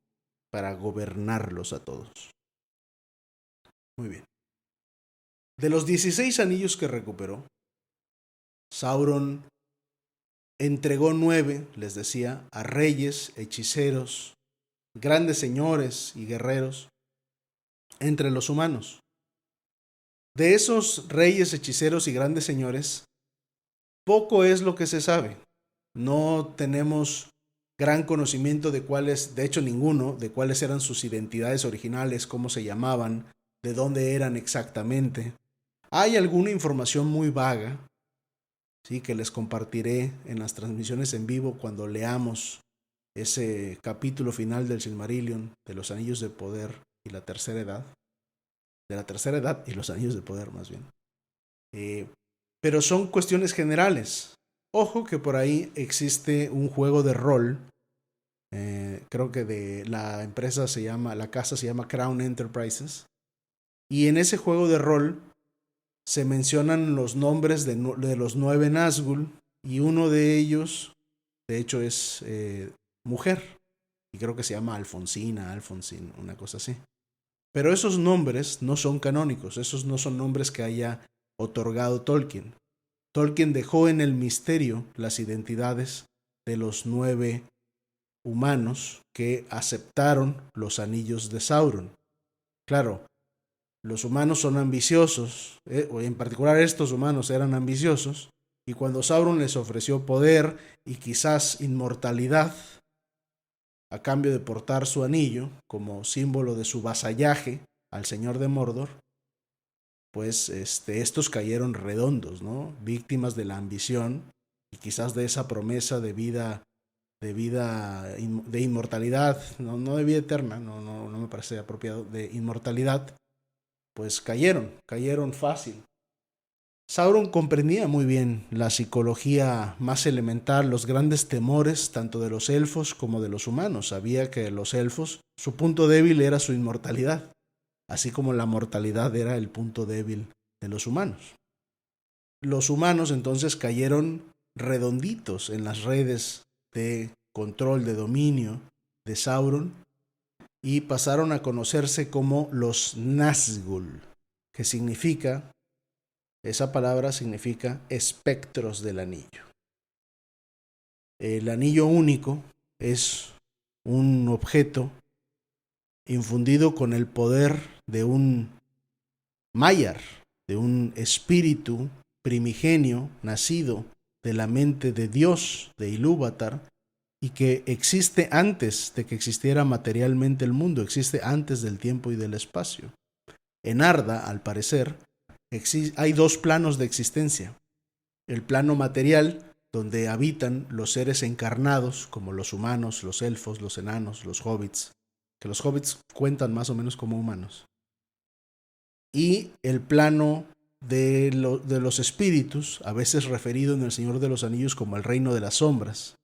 S1: para gobernarlos a todos. Muy bien. De los 16 anillos que recuperó, Sauron entregó 9, les decía, a reyes, hechiceros, grandes señores y guerreros entre los humanos. De esos reyes, hechiceros y grandes señores, poco es lo que se sabe. No tenemos gran conocimiento de cuáles, de hecho ninguno, de cuáles eran sus identidades originales, cómo se llamaban, de dónde eran exactamente. Hay alguna información muy vaga, ¿sí?, que les compartiré en las transmisiones en vivo cuando leamos ese capítulo final del Silmarillion, de los Anillos de Poder y la Tercera Edad. De la Tercera Edad y los Anillos de Poder, más bien. Pero son cuestiones generales. Ojo que por ahí existe un juego de rol. Creo que de la empresa la casa se llama Crown Enterprises. Y en ese juego de rol se mencionan los nombres de los 9 Nazgûl, y uno de ellos, de hecho, es mujer. Y creo que se llama Alfonsina, una cosa así. Pero esos nombres no son canónicos, esos no son nombres que haya otorgado Tolkien. Tolkien dejó en el misterio las identidades de los 9 humanos que aceptaron los anillos de Sauron. Claro, los humanos son ambiciosos, o en particular estos humanos eran ambiciosos, y cuando Sauron les ofreció poder y quizás inmortalidad a cambio de portar su anillo como símbolo de su vasallaje al señor de Mordor, pues estos cayeron redondos, ¿no? Víctimas de la ambición y quizás de esa promesa de vida, de inmortalidad, no de vida eterna, no me parece apropiado, de inmortalidad, pues cayeron fácil. Sauron comprendía muy bien la psicología más elemental, los grandes temores tanto de los elfos como de los humanos. Sabía que los elfos, su punto débil era su inmortalidad, así como la mortalidad era el punto débil de los humanos. Los humanos entonces cayeron redonditos en las redes de control, de dominio de Sauron y pasaron a conocerse como los Nazgûl, que significa, esa palabra significa espectros del anillo. El anillo único es un objeto infundido con el poder de un Maiar, de un espíritu primigenio nacido de la mente de Dios, de Ilúvatar, y que existe antes de que existiera materialmente el mundo, existe antes del tiempo y del espacio. En Arda, al parecer, hay dos planos de existencia. El plano material, donde habitan los seres encarnados, como los humanos, los elfos, los enanos, los hobbits, que los hobbits cuentan más o menos como humanos. Y el plano de los espíritus, a veces referido en El Señor de los Anillos como el reino de las sombras,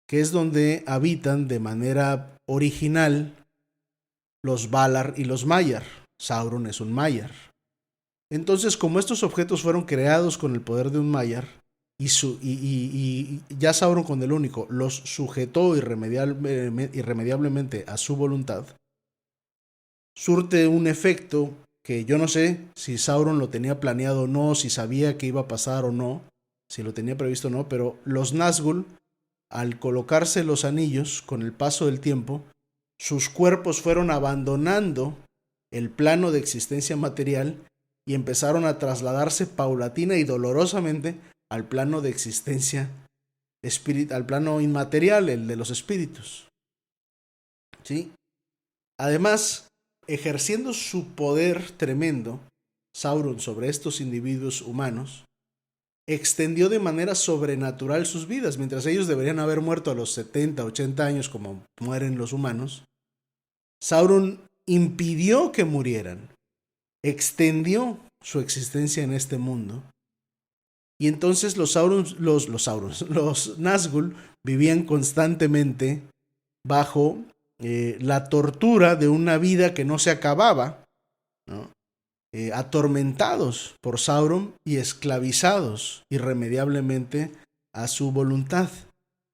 S1: que es donde habitan de manera original los Valar y los Maiar. Sauron es un Maiar. Entonces, como estos objetos fueron creados con el poder de un Maiar, y ya Sauron con el único los sujetó irremediablemente a su voluntad, surte un efecto que yo no sé si Sauron lo tenía planeado o no, si sabía que iba a pasar o no, si lo tenía previsto o no, pero los Nazgûl, al colocarse los anillos con el paso del tiempo, sus cuerpos fueron abandonando el plano de existencia material y empezaron a trasladarse paulatina y dolorosamente al plano de existencia al plano inmaterial, el de los espíritus. ¿Sí? Además, ejerciendo su poder tremendo, Sauron, sobre estos individuos humanos, extendió de manera sobrenatural sus vidas. Mientras ellos deberían haber muerto a los 70, 80 años como mueren los humanos, Sauron impidió que murieran, extendió su existencia en este mundo. Y entonces los Nazgûl vivían constantemente bajo la tortura de una vida que no se acababa, ¿no? Atormentados por Sauron y esclavizados irremediablemente a su voluntad.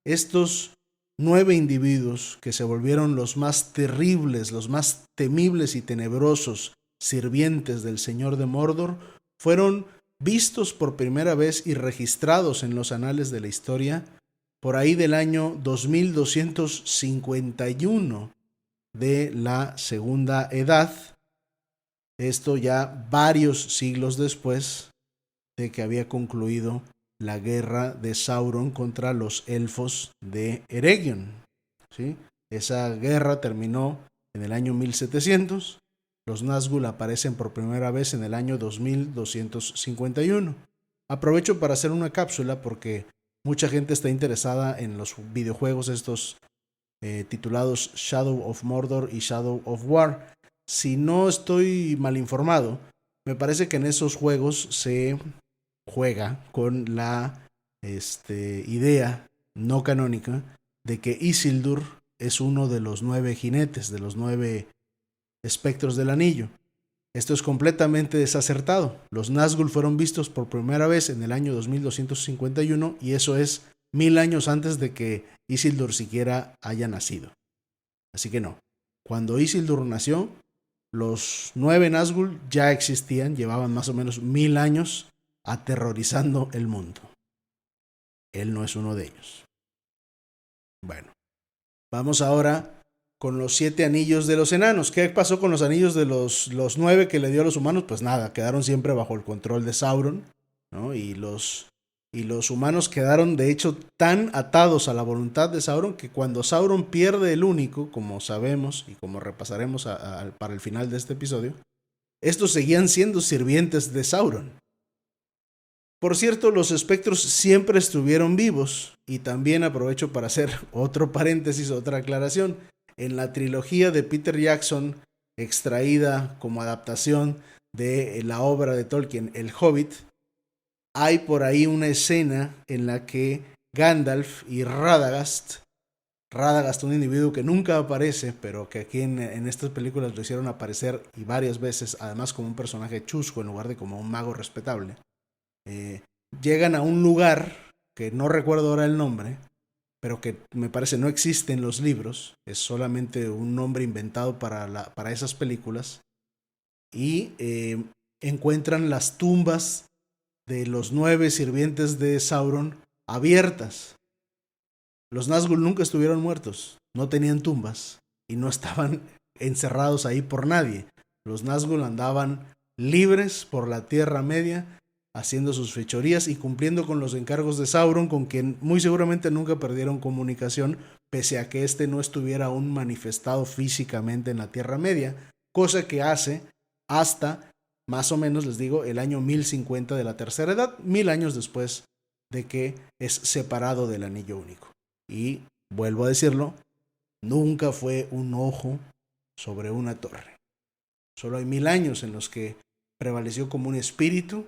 S1: Estos 9 individuos que se volvieron los más terribles, los más temibles y tenebrosos sirvientes del Señor de Mordor, fueron vistos por primera vez y registrados en los anales de la historia por ahí del año 2251 de la Segunda Edad. Esto ya varios siglos después de que había concluido la guerra de Sauron contra los elfos de Eregion. ¿Sí? Esa guerra terminó en el año 1700. Los Nazgûl aparecen por primera vez en el año 2251. Aprovecho para hacer una cápsula porque mucha gente está interesada en los videojuegos estos titulados Shadow of Mordor y Shadow of War. Si no estoy mal informado, me parece que en esos juegos se juega con la idea no canónica de que Isildur es uno de los 9 jinetes, de los 9 espectros del anillo. Esto es completamente desacertado. Los Nazgûl fueron vistos por primera vez en el año 2251 y eso es 1000 años antes de que Isildur siquiera haya nacido. Así que no. Cuando Isildur nació, los 9 Nazgûl ya existían, llevaban más o menos 1000 años aterrorizando el mundo. Él no es uno de ellos. Bueno, vamos ahora con los 7 anillos de los enanos. ¿Qué pasó con los anillos de los 9 que le dio a los humanos? Pues nada, quedaron siempre bajo el control de Sauron, ¿no? Y los humanos quedaron de hecho tan atados a la voluntad de Sauron que cuando Sauron pierde el único, como sabemos y como repasaremos para el final de este episodio, estos seguían siendo sirvientes de Sauron. Por cierto, los espectros siempre estuvieron vivos, y también aprovecho para hacer otro paréntesis, otra aclaración. En la trilogía de Peter Jackson, extraída como adaptación de la obra de Tolkien, El Hobbit, hay por ahí una escena en la que Gandalf y Radagast, un individuo que nunca aparece, pero que aquí en estas películas lo hicieron aparecer y varias veces, además como un personaje chusco en lugar de como un mago respetable, llegan a un lugar que no recuerdo ahora el nombre, pero que me parece no existe en los libros, es solamente un nombre inventado para esas películas, y encuentran las tumbas de los 9 sirvientes de Sauron abiertas. Los Nazgûl nunca estuvieron muertos, no tenían tumbas y no estaban encerrados ahí por nadie. Los Nazgûl andaban libres por la Tierra Media, haciendo sus fechorías y cumpliendo con los encargos de Sauron, con quien muy seguramente nunca perdieron comunicación, pese a que éste no estuviera aún manifestado físicamente en la Tierra Media, cosa que hace hasta, más o menos les digo, el año 1050 de la Tercera Edad, 1000 años después de que es separado del Anillo Único. Y, vuelvo a decirlo, nunca fue un ojo sobre una torre. Solo hay 1000 años en los que prevaleció como un espíritu,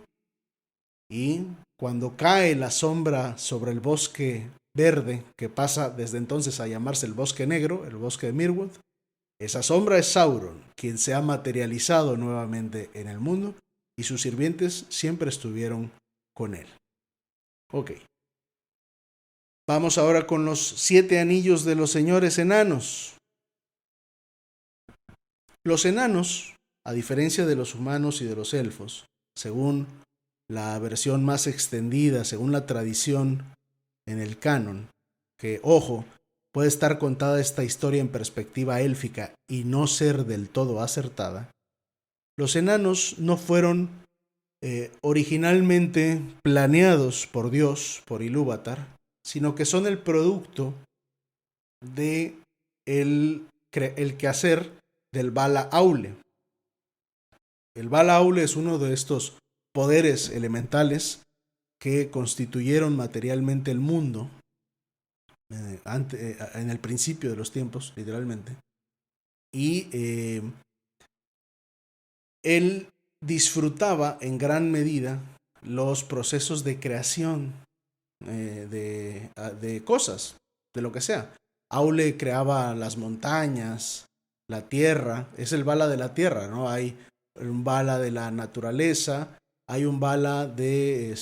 S1: y cuando cae la sombra sobre el bosque verde, que pasa desde entonces a llamarse el bosque negro, el bosque de Mirwood, esa sombra es Sauron, quien se ha materializado nuevamente en el mundo, y sus sirvientes siempre estuvieron con él. Ok. Vamos ahora con los 7 anillos de los señores enanos. Los enanos, a diferencia de los humanos y de los elfos, según la versión más extendida, según la tradición en el canon, que, ojo, puede estar contada esta historia en perspectiva élfica y no ser del todo acertada, los enanos no fueron originalmente planeados por Dios, por Ilúvatar, sino que son el producto de el quehacer del Vala Aule. El Vala Aule es uno de estos poderes elementales que constituyeron materialmente el mundo en el principio de los tiempos, literalmente. Y él disfrutaba en gran medida los procesos de creación de cosas, de lo que sea. Aule creaba las montañas, la tierra, es el Vala de la tierra, ¿no? Hay un Vala de la naturaleza, hay un Vala de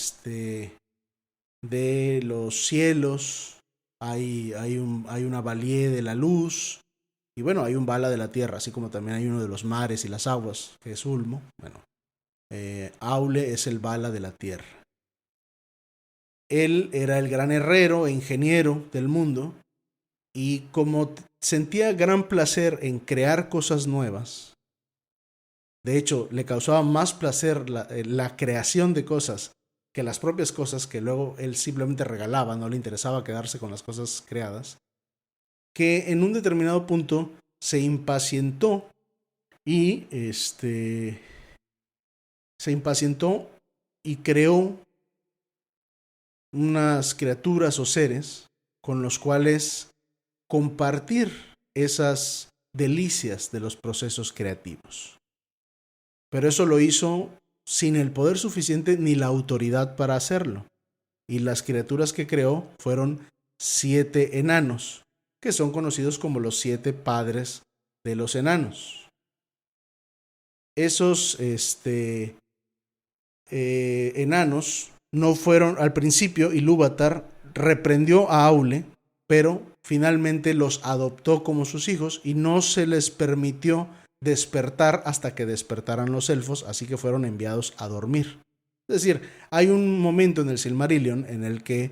S1: los cielos, hay una Valie de la luz, y bueno, hay un Vala de la tierra, así como también hay uno de los mares y las aguas, que es Ulmo. Bueno, Aule es el Vala de la tierra. Él era el gran herrero e ingeniero del mundo, y como sentía gran placer en crear cosas nuevas, de hecho, le causaba más placer la creación de cosas que las propias cosas que luego él simplemente regalaba, no le interesaba quedarse con las cosas creadas, que en un determinado punto se impacientó y creó unas criaturas o seres con los cuales compartir esas delicias de los procesos creativos. Pero eso lo hizo sin el poder suficiente ni la autoridad para hacerlo. Y las criaturas que creó fueron 7 enanos, que son conocidos como los 7 padres de los enanos. Esos enanos no fueron al principio. Ilúvatar reprendió a Aule, pero finalmente los adoptó como sus hijos y no se les permitió despertar hasta que despertaran los elfos, así que fueron enviados a dormir. Es decir, hay un momento en el Silmarillion en el que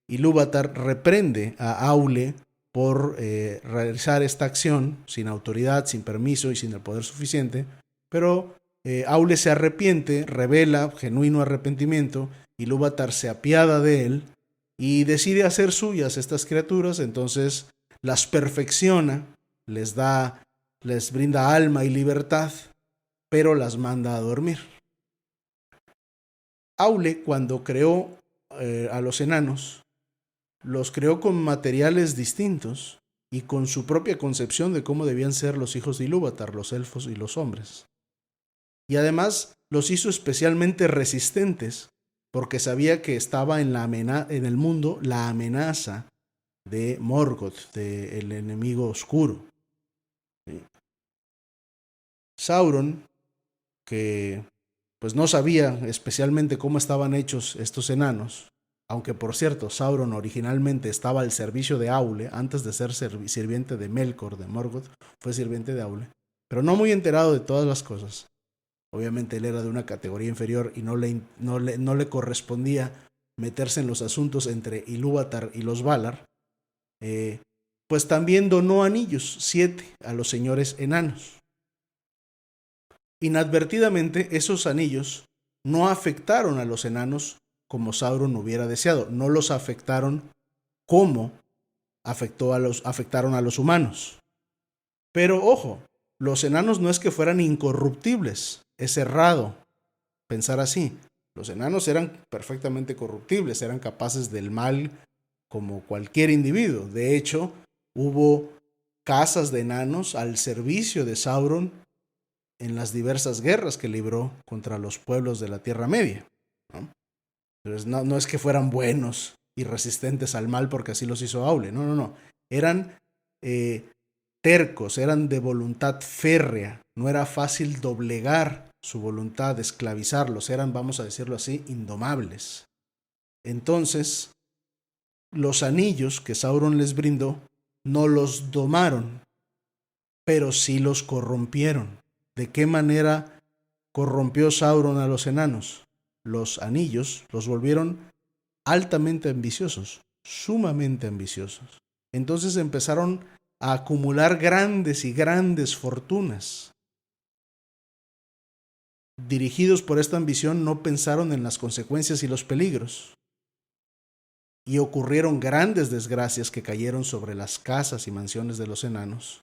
S1: Ilúvatar reprende a Aule por realizar esta acción sin autoridad, sin permiso y sin el poder suficiente, pero Aule se arrepiente, revela genuino arrepentimiento, Ilúvatar se apiada de él y decide hacer suyas estas criaturas. Entonces las perfecciona, les brinda alma y libertad, pero las manda a dormir. Aule, cuando creó a los enanos, los creó con materiales distintos y con su propia concepción de cómo debían ser los hijos de Ilúvatar, los elfos y los hombres. Y además los hizo especialmente resistentes, porque sabía que estaba en el mundo la amenaza de Morgoth, del enemigo oscuro. Sauron, que pues no sabía especialmente cómo estaban hechos estos enanos, aunque por cierto Sauron originalmente estaba al servicio de Aule, antes de ser sirviente de Melkor, de Morgoth, fue sirviente de Aule, pero no muy enterado de todas las cosas. Obviamente él era de una categoría inferior y no le correspondía meterse en los asuntos entre Ilúvatar y los Valar. Pues también donó anillos, 7, a los señores enanos. Inadvertidamente, esos anillos no afectaron a los enanos como Sauron hubiera deseado. No los afectaron como afectaron a los humanos. Pero ojo, los enanos no es que fueran incorruptibles. Es errado pensar así. Los enanos eran perfectamente corruptibles, eran capaces del mal como cualquier individuo. De hecho, hubo casas de enanos al servicio de Sauron en las diversas guerras que libró contra los pueblos de la Tierra Media, ¿no? Entonces, no es que fueran buenos y resistentes al mal porque así los hizo Aule. No. Eran tercos, eran de voluntad férrea. No era fácil doblegar su voluntad, esclavizarlos. Eran, vamos a decirlo así, indomables. Entonces, los anillos que Sauron les brindó no los domaron, pero sí los corrompieron. ¿De qué manera corrompió Sauron a los enanos? Los anillos los volvieron altamente ambiciosos, sumamente ambiciosos. Entonces empezaron a acumular grandes y grandes fortunas. Dirigidos por esta ambición, no pensaron en las consecuencias y los peligros. Y ocurrieron grandes desgracias que cayeron sobre las casas y mansiones de los enanos,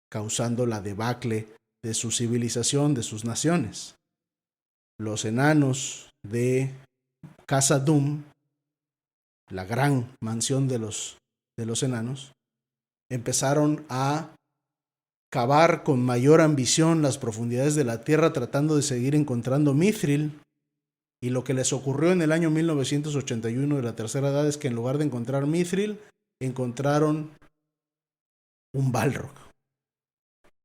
S1: causando la debacle de su civilización, de sus naciones. Los enanos de Khazad-dûm, la gran mansión de los enanos, empezaron a cavar con mayor ambición las profundidades de la tierra, tratando de seguir encontrando Mithril. Y lo que les ocurrió en el año 1981 de la Tercera Edad es que en lugar de encontrar Mithril, encontraron un Balrog.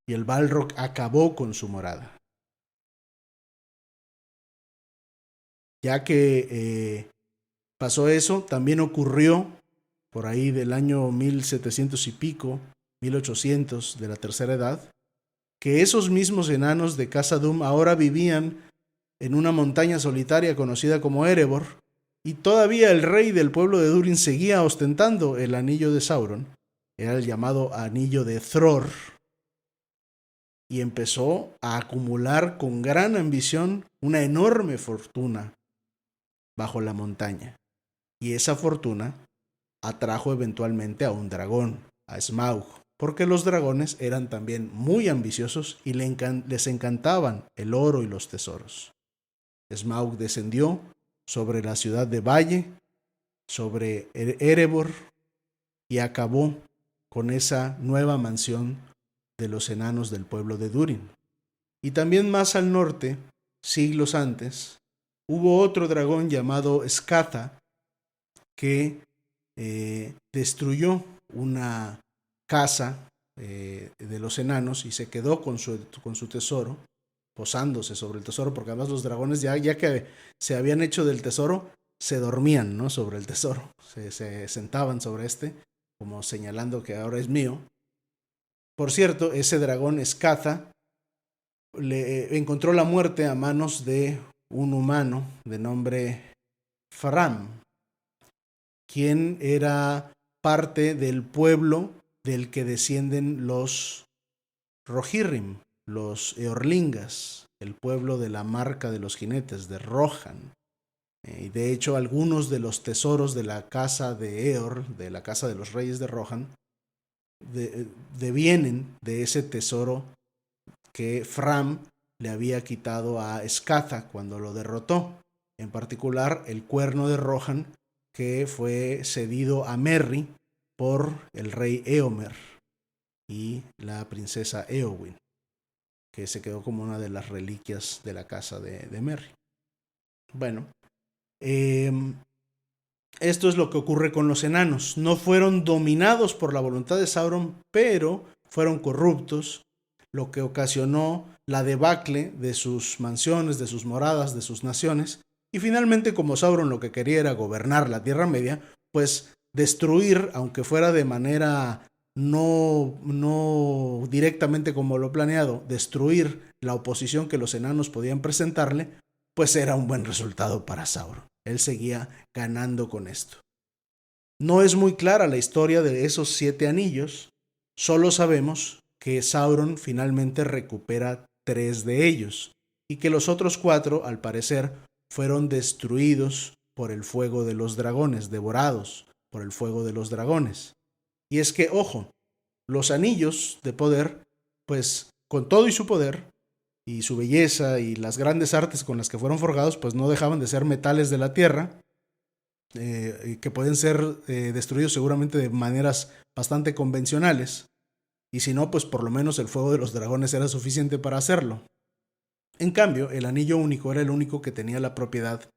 S1: Y el Balrog acabó con su morada. Ya que pasó eso, también ocurrió por ahí del año 1700 y pico, 1800 de la Tercera Edad, que esos mismos enanos de Khazad-dûm ahora vivían en una montaña solitaria conocida como Erebor, y todavía el rey del pueblo de Durin seguía ostentando el anillo de Sauron. Era el llamado anillo de Thror, y empezó a acumular con gran ambición una enorme fortuna bajo la montaña. Y esa fortuna atrajo eventualmente a un dragón, a Smaug, porque los dragones eran también muy ambiciosos y les encantaban el oro y los tesoros. Smaug descendió sobre la ciudad de Valle, sobre Erebor, y acabó con esa nueva mansión de los enanos del pueblo de Durin. Y también más al norte, siglos antes, hubo otro dragón llamado Skatha que destruyó una casa de los enanos y se quedó con su tesoro, posándose sobre el tesoro, porque además los dragones ya que se habían hecho del tesoro, se dormían, ¿no?, sobre el tesoro, se sentaban sobre como señalando que ahora es mío. Por cierto, ese dragón Skatha le encontró la muerte a manos de un humano de nombre Faram, quien era parte del pueblo del que descienden los Rohirrim, los Eorlingas, el pueblo de la marca de los jinetes, de Rohan. Y de hecho, algunos de los tesoros de la casa de Eor, de la casa de los reyes de Rohan, devienen de ese tesoro que Fram le había quitado a Skatha cuando lo derrotó. En particular, el cuerno de Rohan, que fue cedido a Merry por el rey Éomer y la princesa Éowyn, que se quedó como una de las reliquias de la casa de Merry. Bueno, esto es lo que ocurre con los enanos. No fueron dominados por la voluntad de Sauron, pero fueron corruptos, lo que ocasionó la debacle de sus mansiones, de sus moradas, de sus naciones, Y finalmente, como Sauron lo que quería era gobernar la Tierra Media, pues destruir, aunque fuera de manera no directamente como lo planeado, destruir la oposición que los enanos podían presentarle, pues era un buen resultado para Sauron. Él seguía ganando con esto. No es muy clara la historia de esos 7 anillos, solo sabemos que Sauron finalmente recupera 3 de ellos y que los otros 4, al parecer, fueron destruidos por el fuego de los dragones, devorados por el fuego de los dragones. Y es que, ojo, los anillos de poder, pues con todo y su poder, y su belleza y las grandes artes con las que fueron forjados, pues no dejaban de ser metales de la tierra, que pueden ser destruidos seguramente de maneras bastante convencionales, y si no, pues por lo menos el fuego de los dragones era suficiente para hacerlo. En cambio, el anillo único era el único que tenía la propiedad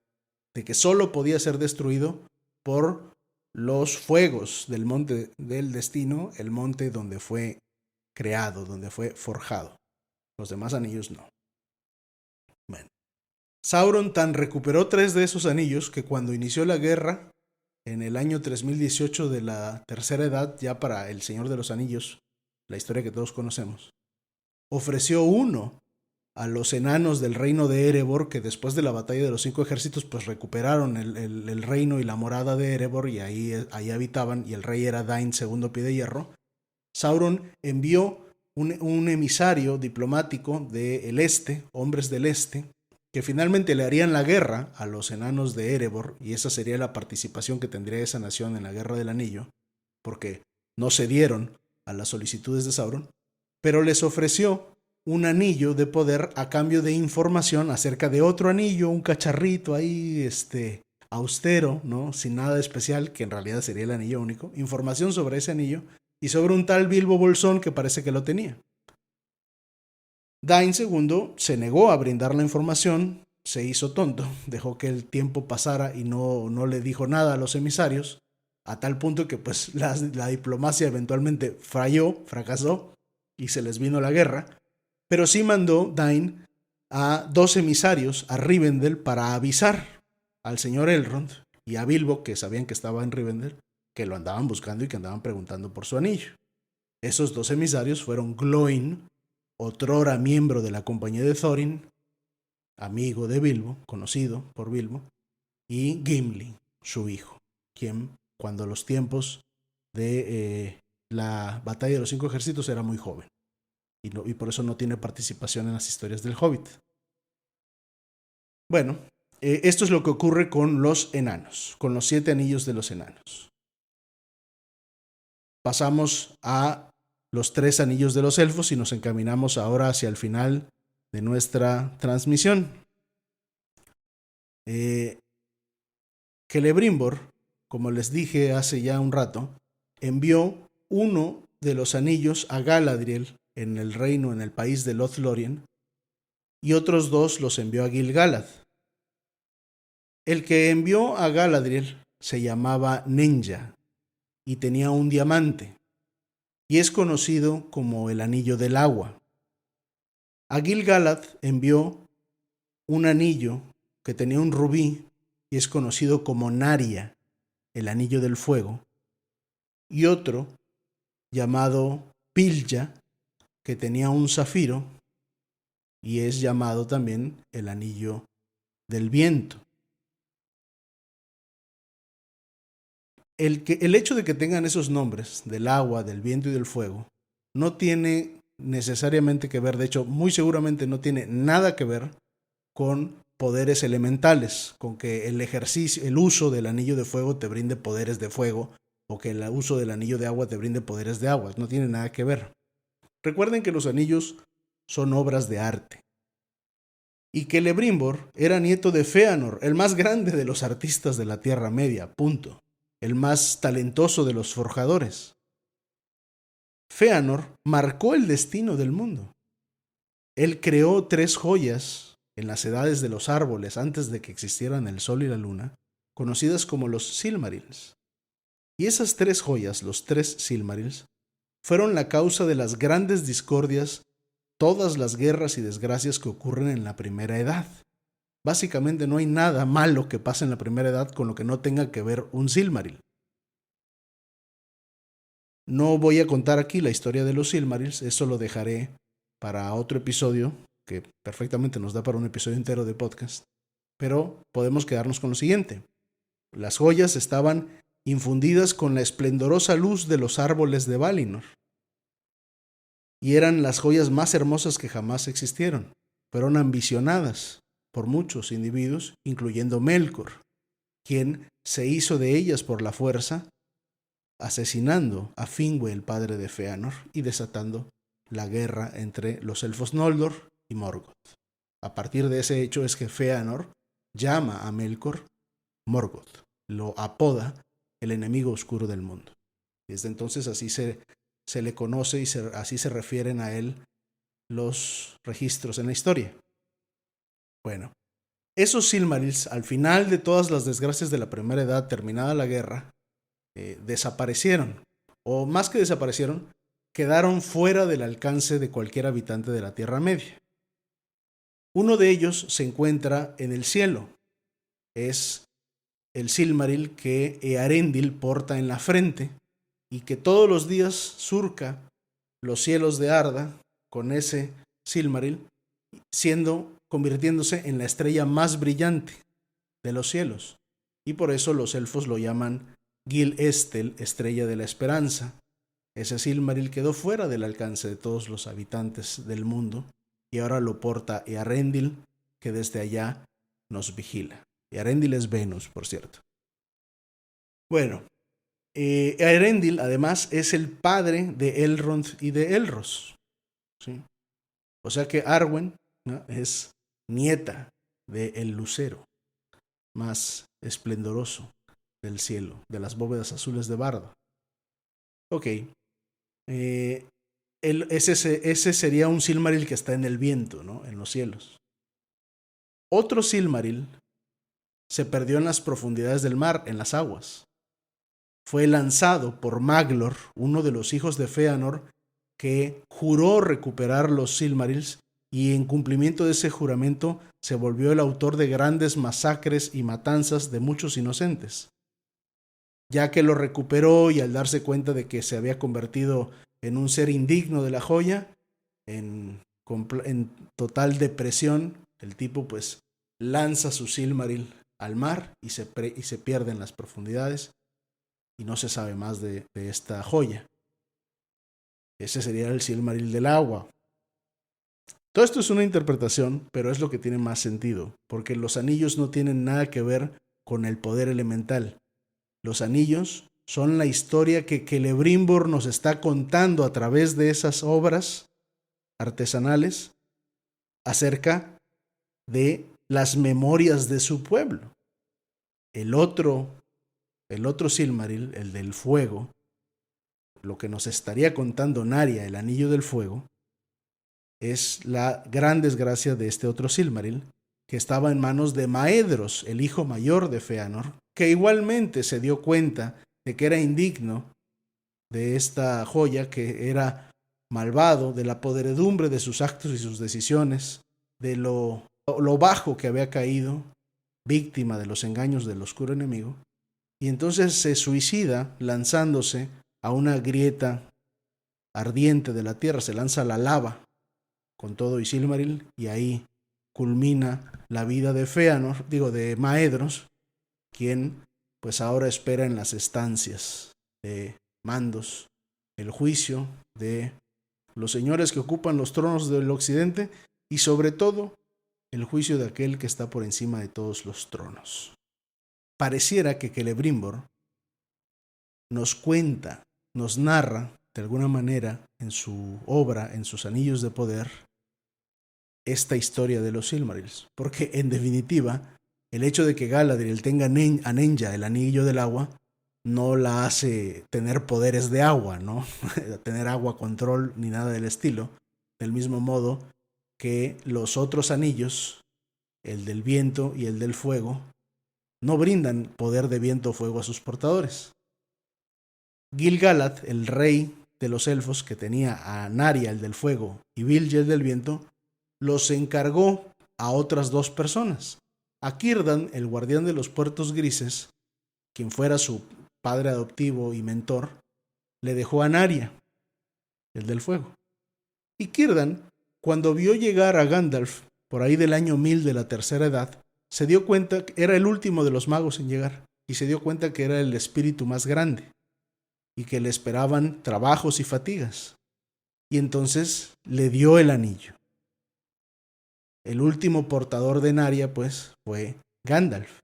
S1: de que solo podía ser destruido por los fuegos del monte del destino, el monte donde fue creado, donde fue forjado. Los demás anillos no. Bueno, Sauron tan recuperó 3 de esos anillos que cuando inició la guerra, en el año 3018 de la Tercera Edad, ya para el Señor de los Anillos, la historia que todos conocemos, ofreció uno a los enanos del reino de Erebor, que después de la batalla de los 5 ejércitos, pues recuperaron el reino y la morada de Erebor, y ahí habitaban, y el rey era Dain, segundo pie de hierro. Sauron envió un emisario diplomático del este, hombres del este, que finalmente le harían la guerra a los enanos de Erebor, y esa sería la participación que tendría esa nación en la Guerra del Anillo, porque no cedieron a las solicitudes de Sauron, pero les ofreció un anillo de poder a cambio de información acerca de otro anillo, un cacharrito ahí, austero, ¿no? Sin nada especial, que en realidad sería el anillo único, información sobre ese anillo y sobre un tal Bilbo Bolsón que parece que lo tenía. Dain II se negó a brindar la información, se hizo tonto, dejó que el tiempo pasara y no le dijo nada a los emisarios, a tal punto que pues la diplomacia eventualmente fracasó y se les vino la guerra, pero sí mandó Dain a 2 emisarios a Rivendell para avisar al señor Elrond y a Bilbo, que sabían que estaba en Rivendell, que lo andaban buscando y que andaban preguntando por su anillo. Esos 2 emisarios fueron Glóin, otrora miembro de la compañía de Thorin, amigo de Bilbo, conocido por Bilbo, y Gimli, su hijo, quien cuando los tiempos de la batalla de los 5 ejércitos era muy joven, y por eso no tiene participación en las historias del Hobbit. Bueno, esto es lo que ocurre con los enanos, con los 7 anillos de los enanos. Pasamos a los 3 anillos de los elfos y nos encaminamos ahora hacia el final de nuestra transmisión. Celebrimbor, como les dije hace ya un rato, envió uno de los anillos a Galadriel en el reino, en el país de Lothlórien, y otros 2 los envió a Gil-galad. El que envió a Galadriel se llamaba Ninja y tenía un diamante, y es conocido como el Anillo del Agua. A Gil-galad envió un anillo que tenía un rubí y es conocido como Naria, el Anillo del Fuego, y otro llamado Pilya, que tenía un zafiro y es llamado también el Anillo del Viento. El hecho de que tengan esos nombres, del agua, del viento y del fuego, no tiene necesariamente que ver, de hecho, muy seguramente no tiene nada que ver con poderes elementales, con que el uso del anillo de fuego te brinde poderes de fuego, o que el uso del anillo de agua te brinde poderes de agua. No tiene nada que ver. Recuerden que los anillos son obras de arte, y que Celebrimbor era nieto de Fëanor, el más grande de los artistas de la Tierra Media, punto. El más talentoso de los forjadores. Fëanor marcó el destino del mundo. Él creó 3 joyas en las edades de los árboles antes de que existieran el sol y la luna, conocidas como los Silmarils. Y esas 3 joyas, los 3 Silmarils, fueron la causa de las grandes discordias, todas las guerras y desgracias que ocurren en la Primera Edad. Básicamente no hay nada malo que pase en la Primera Edad con lo que no tenga que ver un Silmaril. No voy a contar aquí la historia de los Silmarils, eso lo dejaré para otro episodio, que perfectamente nos da para un episodio entero de podcast. Pero podemos quedarnos con lo siguiente. Las joyas estaban infundidas con la esplendorosa luz de los árboles de Valinor. Y eran las joyas más hermosas que jamás existieron. Fueron ambicionadas por muchos individuos, incluyendo Melkor, quien se hizo de ellas por la fuerza, asesinando a Finwë, el padre de Fëanor, y desatando la guerra entre los elfos Noldor y Morgoth. A partir de ese hecho es que Fëanor llama a Melkor Morgoth, lo apoda el enemigo oscuro del mundo. Desde entonces así se le conoce y así se refieren a él los registros en la historia. Bueno, esos Silmarils, al final de todas las desgracias de la Primera Edad, terminada la guerra, desaparecieron, o más que desaparecieron, quedaron fuera del alcance de cualquier habitante de la Tierra Media. Uno de ellos se encuentra en el cielo. Es el Silmaril que Earendil porta en la frente y que todos los días surca los cielos de Arda con ese Silmaril, convirtiéndose en la estrella más brillante de los cielos. Y por eso los elfos lo llaman Gil-Estel, estrella de la esperanza. Ese Silmaril quedó fuera del alcance de todos los habitantes del mundo y ahora lo porta Earendil, que desde allá nos vigila. Earendil es Venus, por cierto. Bueno, Earendil además es el padre de Elrond y de Elros, ¿sí? O sea que Arwen, ¿no?, es nieta de el lucero más esplendoroso del cielo, de las bóvedas azules de Bardo. Ok, ese sería un Silmaril que está en el viento, ¿no?, en los cielos. Otro Silmaril se perdió en las profundidades del mar, en las aguas. Fue lanzado por Maglor, uno de los hijos de Fëanor, que juró recuperar los Silmarils y en cumplimiento de ese juramento se volvió el autor de grandes masacres y matanzas de muchos inocentes. Ya que lo recuperó y al darse cuenta de que se había convertido en un ser indigno de la joya, en total depresión, el tipo pues lanza su Silmaril al mar y se pierde en las profundidades y no se sabe más de esta joya. Ese sería el Silmaril del agua. Todo esto es una interpretación, pero es lo que tiene más sentido, porque los anillos no tienen nada que ver con el poder elemental. Los anillos son la historia que Celebrimbor nos está contando a través de esas obras artesanales acerca de las memorias de su pueblo. El otro Silmaril, el del fuego, lo que nos estaría contando Narya, el anillo del fuego, es la gran desgracia de este otro Silmaril, que estaba en manos de Maedhros, el hijo mayor de Fëanor, que igualmente se dio cuenta de que era indigno de esta joya, que era malvado, de la podredumbre de sus actos y sus decisiones, de lo bajo que había caído, víctima de los engaños del oscuro enemigo, y entonces se suicida lanzándose a una grieta ardiente de la tierra, se lanza a la lava con todo y Silmaril, y ahí culmina la vida de Fëanor, de Maedhros, quien pues ahora espera en las estancias de mandos el juicio de los señores que ocupan los tronos del occidente y sobre todo el juicio de aquel que está por encima de todos los tronos. Pareciera que Celebrimbor nos cuenta, nos narra de alguna manera en su obra, en sus anillos de poder, esta historia de los Silmarils, porque en definitiva el hecho de que Galadriel tenga a Nenya, el anillo del agua, no la hace tener poderes de agua, ¿no? Tener agua control ni nada del estilo, del mismo modo que los otros anillos, el del viento y el del fuego, no brindan poder de viento o fuego a sus portadores. Gil-galad, el rey de los elfos, que tenía a Narya, el del fuego, y Bilge, el del viento, los encargó a otras dos personas, A Círdan, el guardián de los puertos grises, quien fuera su padre adoptivo y mentor, le dejó a Narya, el del fuego. Y Círdan, cuando vio llegar a Gandalf, por ahí del año 1000 de la tercera edad, se dio cuenta que era el último de los magos en llegar, y se dio cuenta que era el espíritu más grande, y que le esperaban trabajos y fatigas. Y entonces le dio el anillo. El último portador de Narya, pues, fue Gandalf.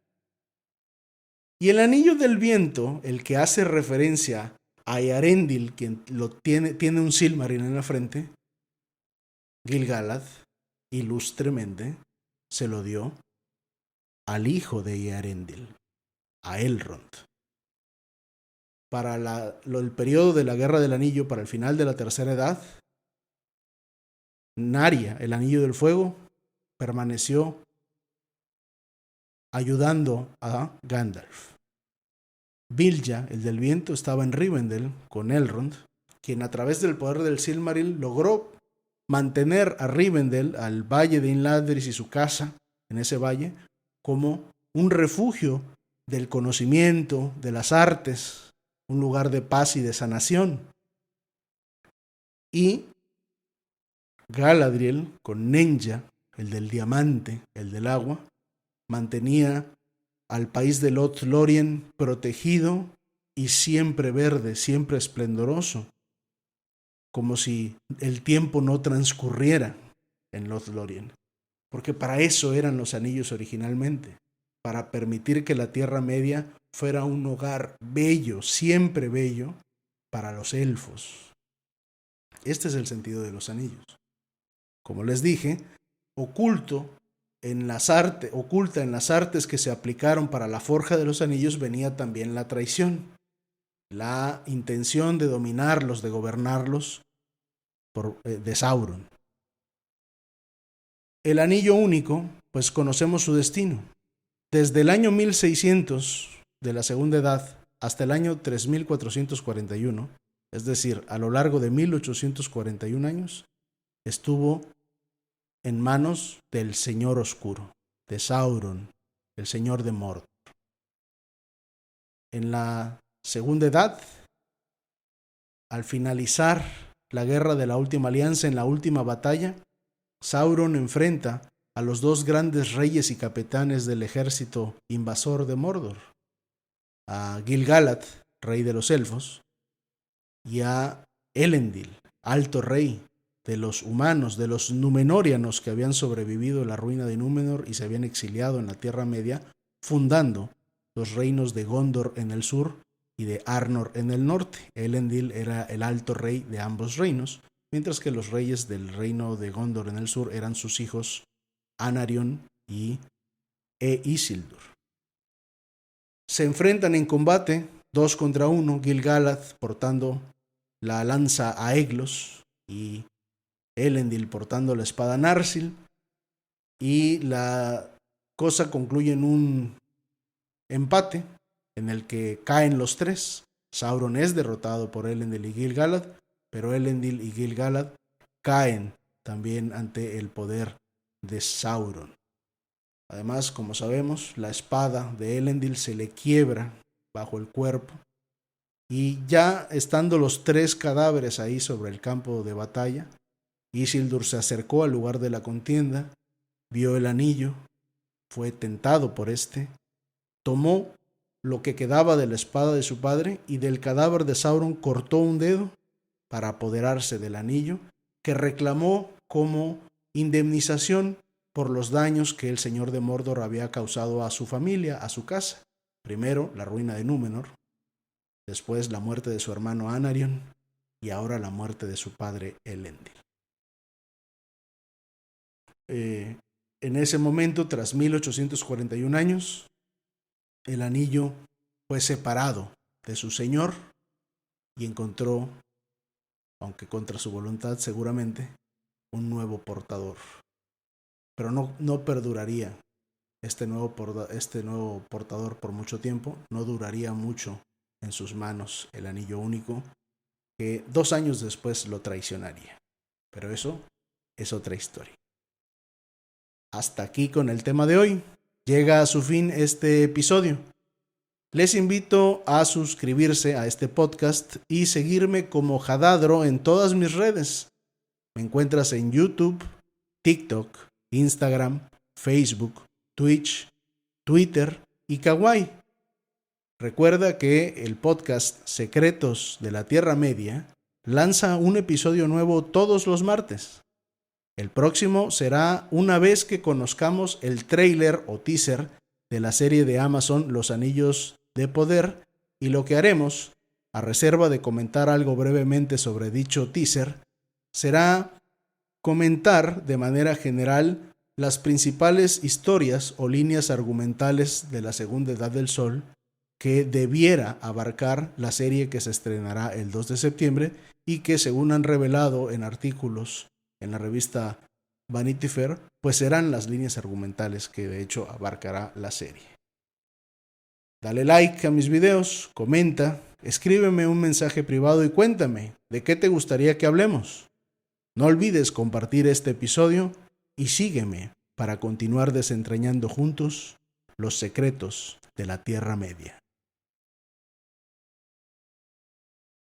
S1: Y el anillo del viento, el que hace referencia a Eärendil, quien tiene un Silmaril en la frente, Gil-galad, ilustremente, se lo dio al hijo de Eärendil, a Elrond. Para el periodo de la Guerra del Anillo, para el final de la Tercera Edad, Narya, el Anillo del Fuego, permaneció ayudando a Gandalf. Bilja, el del viento, estaba en Rivendell con Elrond, quien a través del poder del Silmaril logró mantener a Rivendell, al valle de Imladris y su casa en ese valle, como un refugio del conocimiento, de las artes, un lugar de paz y de sanación. Y Galadriel, con Nenya, el del diamante, el del agua, mantenía al país de Lothlórien protegido y siempre verde, siempre esplendoroso, como si el tiempo no transcurriera en Lothlórien, porque para eso eran los anillos originalmente, para permitir que la Tierra Media fuera un hogar bello, siempre bello, para los elfos. Este es el sentido de los anillos. Como les dije, oculta en las artes que se aplicaron para la forja de los anillos venía también la traición, la intención de dominarlos, de gobernarlos de Sauron. El anillo único, pues conocemos su destino. Desde el año 1600 de la Segunda Edad hasta el año 3441, es decir, a lo largo de 1841 años, estuvo en manos del Señor Oscuro, de Sauron, el Señor de Mordor. En la Segunda Edad, al finalizar la guerra de la Última Alianza, en la última batalla, Sauron enfrenta a los dos grandes reyes y capitanes del ejército invasor de Mordor, a Gil-galad, rey de los elfos, y a Elendil, alto rey de los humanos, de los Númenóreanos que habían sobrevivido a la ruina de Númenor y se habían exiliado en la Tierra Media, fundando los reinos de Gondor en el sur y de Arnor en el norte. Elendil era el alto rey de ambos reinos, mientras que los reyes del reino de Gondor en el sur eran sus hijos Anarion y Isildur. Se enfrentan en combate 2 contra 1, Gil-galad portando la lanza a Eglos y Elendil portando la espada Narsil, y la cosa concluye en un empate en el que caen los tres. Sauron es derrotado por Elendil y Gil-galad, pero Elendil y Gil-galad caen también ante el poder de Sauron. Además, como sabemos, la espada de Elendil se le quiebra bajo el cuerpo, y ya estando los 3 cadáveres ahí sobre el campo de batalla, Isildur se acercó al lugar de la contienda, vio el anillo, fue tentado por tomó lo que quedaba de la espada de su padre y del cadáver de Sauron cortó un dedo para apoderarse del anillo, que reclamó como indemnización por los daños que el señor de Mordor había causado a su familia, a su casa. Primero la ruina de Númenor, después la muerte de su hermano Anarion y ahora la muerte de su padre Elendil. En ese momento, tras 1841 años, el anillo fue separado de su señor y encontró, aunque contra su voluntad seguramente, un nuevo portador. Pero no perduraría este nuevo portador por mucho tiempo, no duraría mucho en sus manos el anillo único, que 2 años después lo traicionaría. Pero eso es otra historia. Hasta aquí con el tema de hoy. llega a su fin este episodio. Les invito a suscribirse a este podcast y seguirme como Jadadro en todas mis redes. Me encuentras en YouTube, TikTok, Instagram, Facebook, Twitch, Twitter y Kawaii. Recuerda que el podcast Secretos de la Tierra Media lanza un episodio nuevo todos los martes. El próximo será una vez que conozcamos el tráiler o teaser de la serie de Amazon Los Anillos de Poder, y lo que haremos, a reserva de comentar algo brevemente sobre dicho teaser, será comentar de manera general las principales historias o líneas argumentales de la Segunda Edad del Sol que debiera abarcar la serie que se estrenará el 2 de septiembre y que, según han revelado en artículos en la revista Vanity Fair, pues serán las líneas argumentales que de hecho abarcará la serie. Dale like a mis videos, comenta, escríbeme un mensaje privado y cuéntame de qué te gustaría que hablemos. No olvides compartir este episodio y sígueme para continuar desentrañando juntos los secretos de la Tierra Media.